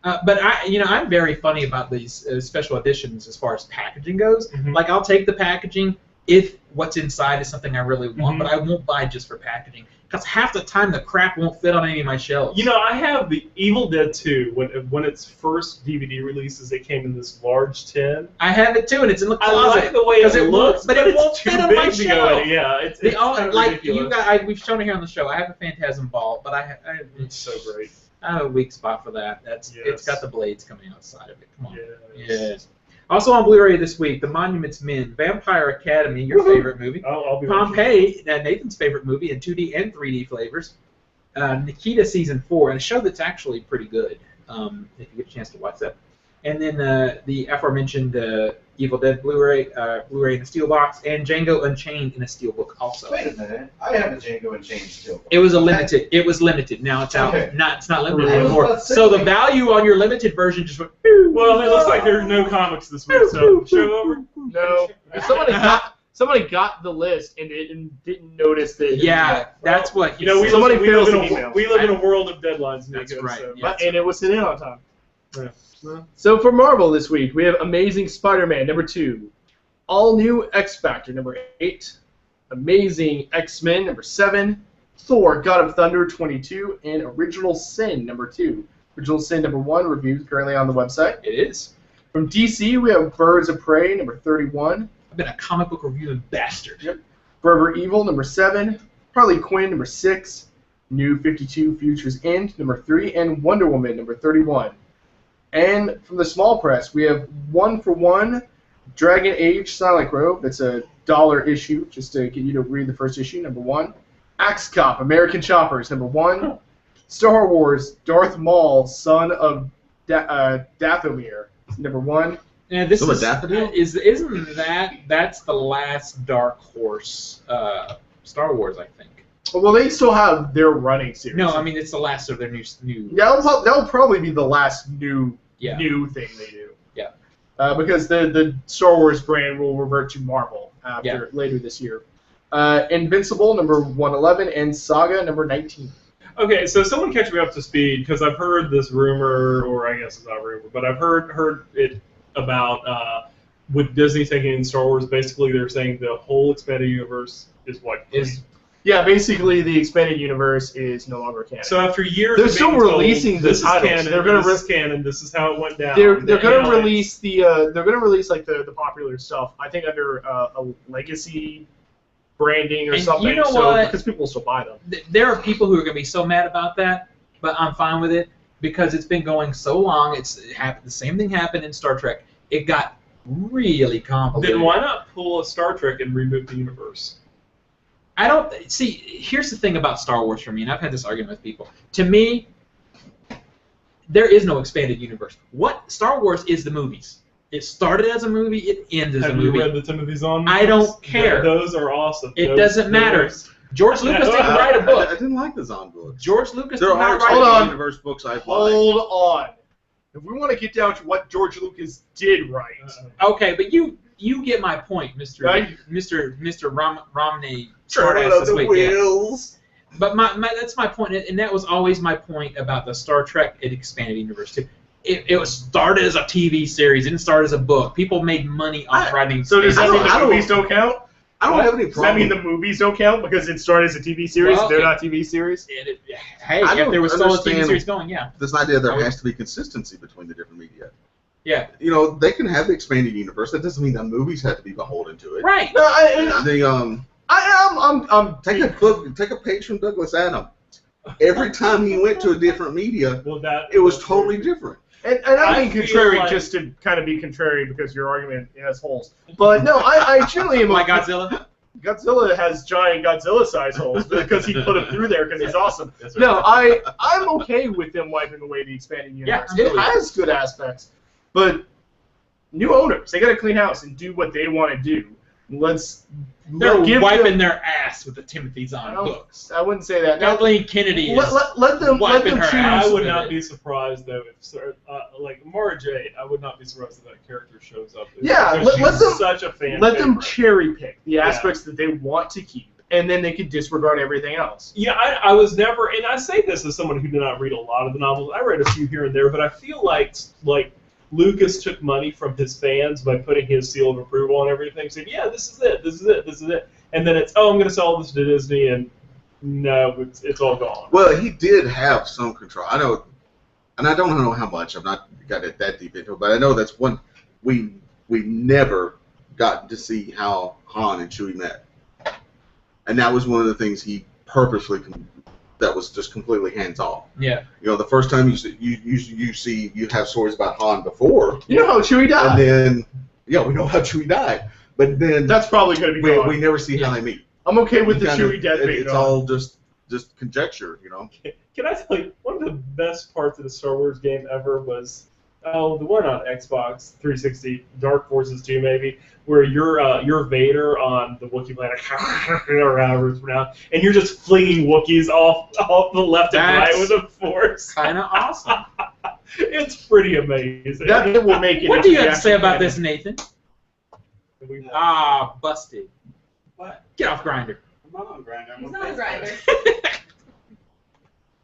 But I'm very funny about these special editions as far as packaging goes. Mhm. Like, I'll take the packaging if what's inside is something I really want, Mhm. but I won't buy just for packaging. Because half the time the crap won't fit on any of my shelves. You know, I have the Evil Dead 2. When its first DVD releases, it came in this large tin. I have it too, and it's in the I closet. like the way it looks, but it won't it's too fit on big my to go shelf. in. Yeah, it's kind of like ridiculous. you got, we've shown it here on the show. I have a Phantasm ball, but It's so great. I have a weak spot for that. It's Yes. got the blades coming outside of it. Come on. Yes. Yes. Also on Blu-ray this week, The Monuments Men, Vampire Academy, your Woohoo. favorite movie. I'll be watching. Pompeii, Nathan's favorite movie in 2D and 3D flavors. Nikita Season 4, and a show that's actually pretty good, if you get a chance to watch that. And then the aforementioned Evil Dead Blu-ray in a steelbox, and Django Unchained in a steelbook also. Wait a minute. I have a Django Unchained still. It was limited. Now it's out. Okay. It's not limited I was anymore. about to say- So the value on your limited version just went. Pew, Well, it looks like there's no comics this week, so show over. No, somebody got the list and didn't notice that. Yeah, that's what. You know, we Somebody live fails in an a email. world of deadlines, That's Nico, right, so- yeah. And it was sent in on time. Yeah. Well, So for Marvel this week, we have Amazing Spider-Man #2, All New X-Factor #8, Amazing X-Men #7, Thor: God of Thunder 22, and Original Sin #2. Original Sin #1 reviews currently on the website. It is. From DC, we have Birds of Prey #31, I've been a comic book reviewing bastard. Forever Evil #7, Harley Quinn #6, New 52 Futures End #3, and Wonder Woman #31. And from the small press, we have 1-for-1 Dragon Age Silent Grove. That's a $1 issue, just to get you to read the first issue, #1. Axe Cop American Choppers #1. Star Wars Darth Maul, Son of Dathomir #1. Yeah, this So a is, daffodil? isn't that's the last Dark Horse Star Wars, I think. Well, they still have their running series. No, I mean it's the last of their new. Yeah, that'll probably be the last new thing they do. Yeah. Because the Star Wars brand will revert to Marvel after later this year. Invincible #111 and Saga #19. Okay, so someone catch me up to speed, because I've heard this rumor, or I guess it's not a rumor, but I've heard it about with Disney taking in Star Wars. Basically, they're saying the whole expanded universe is wiped clean. Yeah, basically the expanded universe is no longer canon. So after years, They're of still being told, releasing the this titles. is canon. They're gonna this is canon. This is how it went down. They're You gonna know, release the like the popular stuff. I think under a legacy branding or And something. you know so, what? Because people will still buy them. There are people who are going to be so mad about that, but I'm fine with it because it's been going so long. It happened. The same thing happened in Star Trek. It got really complicated. Then why not pull a Star Trek and reboot the universe? I don't see. Here's the thing about Star Wars for me, and I've had this argument with people. To me, there is no expanded universe. What Star Wars is the movies. It started as a movie. It ends as a Have movie. you read the Timothy Zahn? I don't care. Those are awesome. It Those- doesn't matter. those- George Lucas didn't write a I book. didn't like the Zahn books. George Lucas There did are not write Hold a on. book. universe books I like. Hold on. If we want to get down to what George Lucas did write, Okay, but you get my point, Mr. Right. Mr. Romney. Turn Smartass up this the week, yeah. wheels. But that's my point, and that was always my point about the Star Trek expanded universe too. It was started as a TV series. It didn't start as a book. People made money off writing. so does that I mean don't- the movies don't count? I don't have any Does that mean problem. the movies don't count because it started as a TV series? Well, They're not TV series. Hey, I if don't there was still a TV understand- series going, yeah. This idea there has to be consistency between the different media. Yeah. You know, they can have the expanded universe. That doesn't mean the movies have to be beholden to it. Right. No, I'm Take a page from Douglas Adams. Every time he went to a different media, Well, that it was totally different. and I'm I being feel contrary like- just to kind of be contrary because your argument has holes. But no, I generally am. Like Godzilla. Godzilla has giant Godzilla-sized holes because he put them through there because he's awesome. That's right. No, I'm okay with them wiping away the expanding universe. Yeah, It absolutely. has good aspects, but new owners, they got to clean house and do what they want to do. They're give wiping them, their ass with the Timothy Zahn books. I wouldn't say that. Now, Kathleen Kennedy is let them wiping her choose. ass. I would with not it. be surprised though if like Mara Jade. I would not be surprised if that character shows up. Yeah, Because let she's them- such a fan. Let them favorite. cherry pick the aspects that they want to keep, and then they can disregard everything else. Yeah, I was never, and I say this as someone who did not read a lot of the novels. I read a few here and there, but I feel like Lucas took money from his fans by putting his seal of approval on everything. Saying, yeah, this is it, this is it, this is it, and then it's, oh, I'm going to sell this to Disney, and no, it's all gone. Well, he did have some control. I know, and I don't know how much. I've not got it that deep into it, but I know that's one we never got to see how Han and Chewie met, and that was one of the things he purposely that was just completely hands off. Yeah. You know, the first time you have stories about Han before, You know how Chewie died. and then we know how Chewie died, but then That's probably going to be gone. we never see how they meet. I'm okay with the Kind of- Chewie death being It's gone. all just conjecture, you know. Can I tell you, one of the best parts of the Star Wars game ever was, the one on Xbox 360, Dark Forces 2 maybe, where you're Vader on the Wookiee planet, or however it's pronounced, and you're just flinging Wookiees off the left and right That's with a force. kind of awesome. It's pretty amazing. That will make it. What into do you the have to say actual about canon. this, Nathan? We- Ah, busted. What? Get off Grindr. I'm not on Grindr. I'm He's on not on Facebook. Grindr.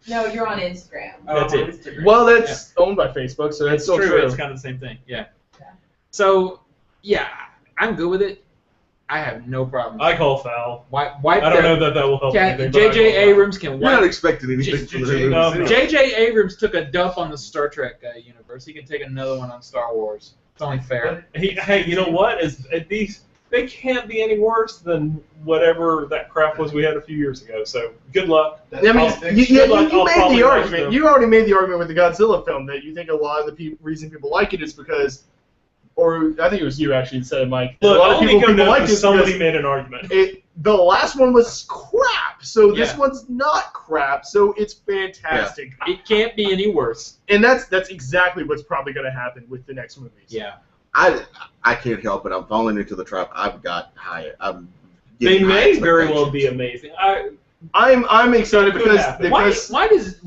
No, you're on Instagram. Oh, That's I'm on it. Instagram. Well, that's owned by Facebook, so that's It's still true. true. It's kind of the same thing. Yeah. Yeah. So, yeah, I'm good with it. I have no problem. I call foul. Wipe I don't know that will help anything. but I J.J. call foul. Abrams can You're not wipe. expecting anything from the J.J. No, movies. no. J.J. Abrams took a dump on the Star Trek universe. He can take another one on Star Wars. It's only fair. Hey, you know what? They can't be any worse than whatever that crap was we had a few years ago. So good luck. I mean, I'll fix you it. I'll made probably the watch argument. them. You already made the argument with the Godzilla film that you think a lot of the reason people like it is because, or I think it was you actually that said it, Mike. Look, a lot of only people go like because it somebody because made an argument. the last one was crap, so this Yeah. one's not crap, so it's fantastic. It can't be any worse. And that's exactly what's probably going to happen with the next movies. Yeah. I can't help it. I'm falling into the trap. I've got high. I'm They getting high may very well be expectations. amazing. I'm excited It could because happen. Why because does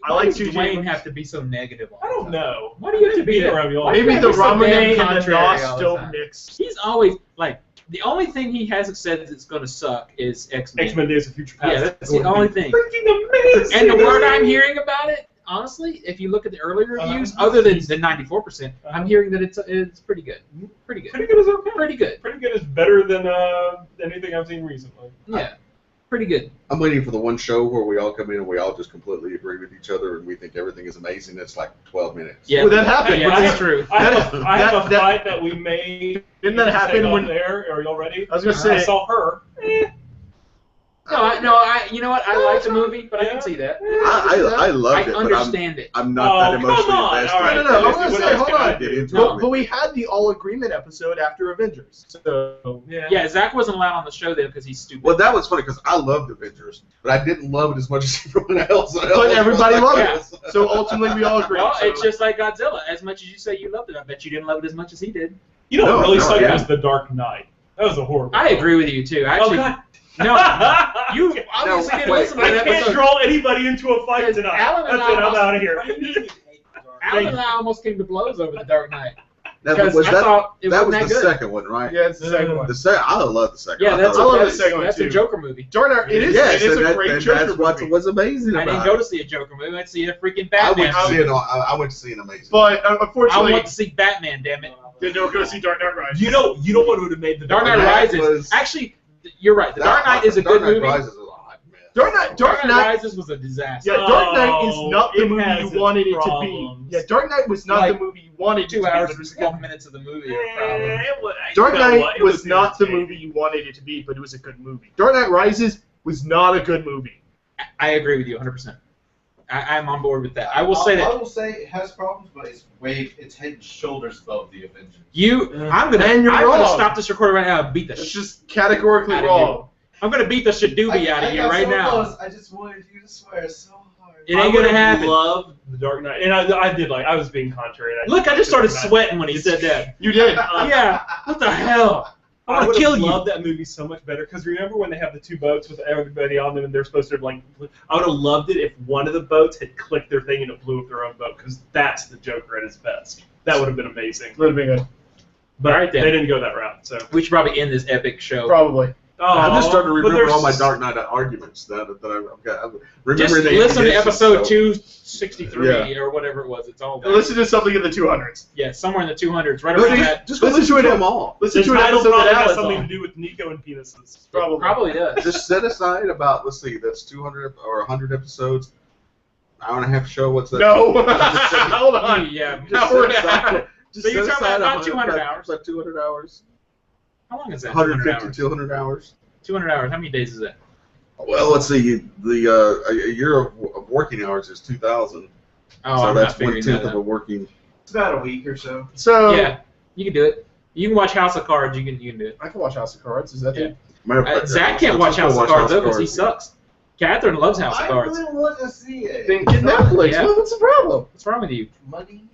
I like does J.J. Dwayne Abrams. have to be so negative? All I the don't time? know. Why do you have to be Peter that? Ravioli. Why maybe can't the we so ramen dang and the contrary nos all the don't time? mix. He's always like the only thing he hasn't said that's going to suck is X-Men. X-Men Days of Future Past. Yeah, that's the only thing. Freaking amazing. And the word I'm hearing about it, honestly, if you look at the early reviews, other than the 94%, I'm hearing that it's pretty good. Pretty good. Pretty good is okay. Pretty good. Pretty good is better than anything I've seen recently. Yeah. Pretty good. I'm waiting for the one show where we all come in and we all just completely agree with each other and we think everything is amazing. It's like 12 minutes. Yeah. Well, that happened. Yeah, But that's true. I have a that- fight that we made. Didn't that happen when? there? Are y'all ready? I was gonna I say. saw her. You know what? I like the movie, but I can see that. I loved it, but understand it. I'm not that Oh, emotionally come on. invested. All right. No, I was What gonna say, else hold can I on. do? Get into But it. we had the all agreement episode after Avengers, so Yeah, Zach wasn't allowed on the show then because he's stupid. Well, that was funny because I loved Avengers, but I didn't love it as much as everyone else. But everybody loved Yeah. it. So ultimately, we all agreed. Well, so. it's just like Godzilla. As much as you say you loved it, I bet you didn't love it as much as he did. You know what No, really no, sucked yeah. was The Dark Knight. That was a horrible. I film. agree with you too. Oh Actually, God. no, you obviously didn't wait. listen to I that can't episode. draw anybody into a fight Because tonight. Alan and That's I it. I'm almost- out of here. What do you mean you hate the Dark Alan Knight? and I almost came to blows over the Dark Knight That because was I that. thought it That was wasn't the that good. second one, right? yeah, it's the second one. The second. I love the second. Yeah, one. that's I love the that's, second one, that's a too. Joker movie. Dark Knight. It is. Yes, it is and a great and Joker that's what movie. was amazing I about didn't it. go to see a Joker movie. I went to see a freaking I Batman went to see movie. it. I went to see an amazing. But I unfortunately, want to see Batman. Damn it! they don't go to see Dark Knight Rises. You know what would have made the Dark Knight That Rises. was- Actually, you're right. The Dark Knight is a good Dark Knight movie. Rises is a hot mess. Dark Knight. Rises was a disaster. Yeah, Dark Knight is not the it movie has you its wanted it to problems. be. Yeah, Dark Knight was not Like, the movie you wanted it to 2 be. hours but it and was 12 good. minutes of the movie are a problem. Dark You know Knight what? It was not the irritating. movie you wanted it to be, but it was a good movie. Dark Knight Rises was not a good movie. I agree with you 100%. I'm on board with that. I will say I that will say it has problems, but it's head and shoulders above the Avengers. I'm gonna And you're I'm gonna wrong. stop this recording right now and beat the It's shit. just categorically Outta wrong. I'm gonna beat the shadoobie out of you got right so now. close, I just wanted you to swear so hard. It ain't gonna I happen. love The Dark Knight, and I did like I was being contrary. And Look, I just started sweating when he said that. You did. Yeah, what the hell? I I want would to kill have you. loved that movie so much better because remember when they have the two boats with everybody on them and they're supposed to like. I would have loved it if one of the boats had clicked their thing and it blew up their own boat because that's the Joker at his best. That would have been amazing. Would have been good. But All right, then. they didn't go that route. So We should probably end this epic show. Probably. I'm just starting to but remember there's- all my Dark Knight arguments that I've got. I'm Just remembering the listen to ammunition, episode so- 263 or whatever it was. It's all there. Listen to something in the 200s. Yeah, somewhere in the 200s, right Listen, around that. just go Listen listen to to it. them all. Listen The to an title episode probably that has Alice something on. to do with Nico and penises. Probably. Probably does. Just set aside about, let's see, that's 200 or 100 episodes. Hour and a half show. What's that? No. Hold on. Yeah. Just Hour set and a half. aside. Just So you're set talking aside about 200 hours. About 200 hours. How long is that? 200 150, hours. 200 hours. 200 hours. How many days is that? Well, let's see. A year of working hours is 2,000. Oh, So I'm that's not 1/10 figuring of that a out. working. It's about a week or so. So Yeah, you can do it. You can watch House of Cards. You can do it. I can watch House of Cards. Is that Yeah. the Matter of fact, Zach can't let's watch go House of Cards though because he Cards. sucks. Catherine loves House of I Cards. really want to see it. thing? Get Netflix. Yeah. Well, what's the problem? What's wrong with you? Money.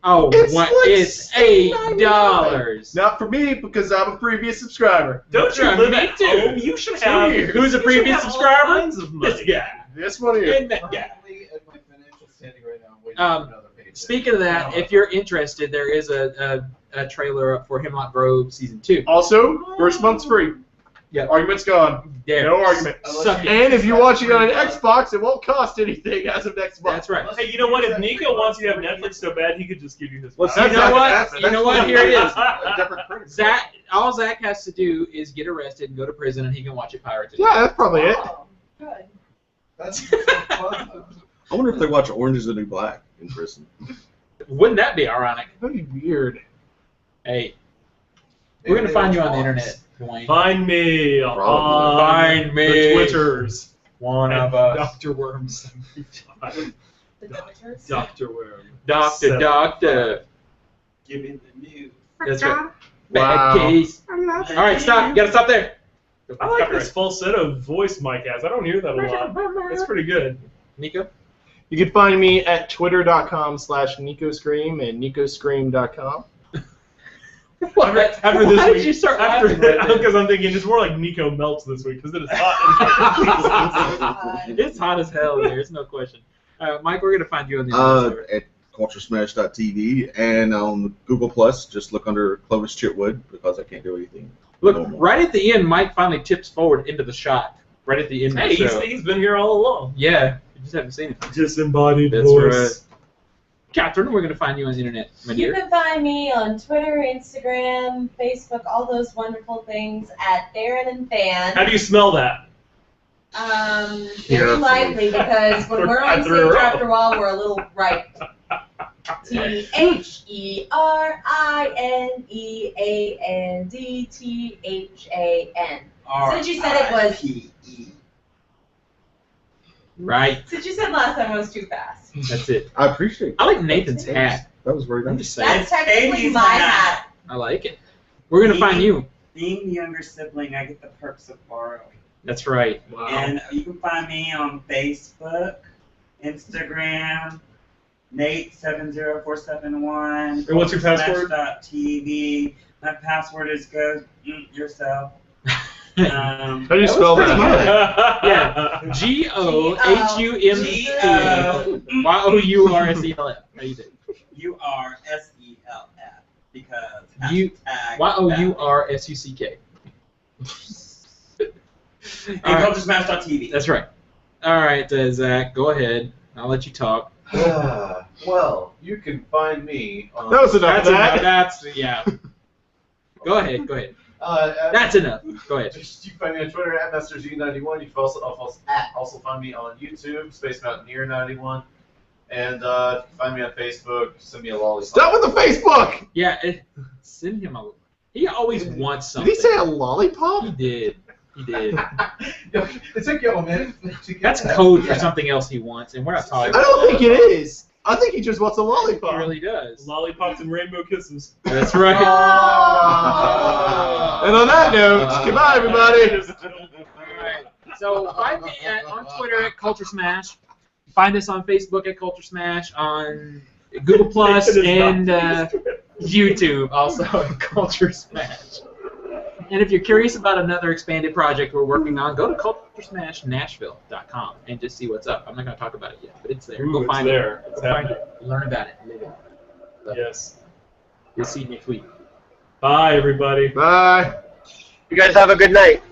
Oh, It's what? like It's $8. Not for me because I'm a previous subscriber. Don't you Yeah, live me at too. home? You should have. Who's a you should previous have all subscriber? kinds of money. This guy. This one here. And that guy. Currently, at my financial standing right now, I'm waiting Um, for another paycheck. Speaking of that, if you're interested, there is a trailer up for Hemlock Grove Season 2. Also, first month's free. Yep. Argument's gone. There. No argument. Suck it. And if you're watching on an Xbox, it won't cost anything as of next month. That's right. Hey, you know what? If Nico wants you to have Netflix so bad, he could just give you his. Well, password. You know what? that's- You know what? Here it is. A different credit. All Zach has to do is get arrested and go to prison, and he can watch it pirated. Yeah, that's probably it. Oh, good. That's fun. I wonder if they watch Orange is the New Black in prison. Wouldn't that be ironic? That'd be weird. Hey, we're gonna Maybe find they you on watch the Fox. internet, Dwayne. Find me on Find me. the Twitters. One And of us. Dr. Worms. The doctors. Dr. Worm. Doctor, doctor. Give me the news. That's right. Wow. Bad case. All right, stop. You gotta stop there. I like this falsetto voice Mike has. I don't hear that a lot. It's pretty good. Nico? You can find me at twitter.com/NicoScream and NicoScream.com. After this Why week, did you start after laughing like that? because I'm thinking it's more like Nico melts this week because it is hot. It's hot as hell there. It's no question. Mike, we're gonna find you on the internet. At CultureSmash.tv and on Google Plus, just look under Clovis Chitwood because I can't do anything. Look, normal. right at the end, Mike finally tips forward into the shot. Right at the end of Hey, the show. he's been here all along. Yeah, you just haven't seen it. Disembodied That's voice. right. Catherine, we're gonna find you on the internet, my You dear. can find me on Twitter, Instagram, Facebook, all those wonderful things at Darren and Fan. How do you smell that? Very Carefully. likely because when we're on I threw her stage off. after all, we're a little right. TheReandThathan. Since you said it was- R-I-P-E. Right. Since you said last time it was too fast. That's it. I appreciate it. I like Nathan's hat. That was very I'm nice. just saying. That's technically Amy's my hat. hat. I like it. We're gonna find you. Being the younger sibling, I get the perks of borrowing. That's right. And you can find me on Facebook, Instagram, Nate70471. And what's your password? TV. My password is go yourself. How do you spell that? Yeah. GOHUME YOURSELF. How you doing? URSELF because You- hashtag YOURSUCK. and All right. CultureSmash.tv. That's right. All right, Zach, go ahead. I'll let you talk. Well, you can find me on. That was enough of that. That's yeah. Go ahead. That's enough. Go ahead. You can find me on Twitter at MasterG91. You can also find me on YouTube, Space Mountaineer 91. And you can find me on Facebook. Send me a lollipop. Stop with the Facebook! Yeah, send him a. He always wants Did something. he say a lollipop? He did. He did. It took you a minute to get That's that. code for Yeah. something else he wants, and we're not I talking. don't think it is. I think he just wants a He lollipop. really does. Lollipops and rainbow kisses. That's right. And on that note, goodbye, everybody. Alright, so find me on Twitter at CultureSmash. Find us on Facebook at CultureSmash, on Google Plus, and YouTube also at CultureSmash. And if you're curious about another expanded project we're working on, go to CultureSmashNashville.com and just see what's up. I'm not going to talk about it yet, but it's there. Ooh, Go it's find there. it. It's Go find happening. it. Learn about it. Live it. Yes. You'll see next week. Bye, everybody. Bye. You guys have a good night.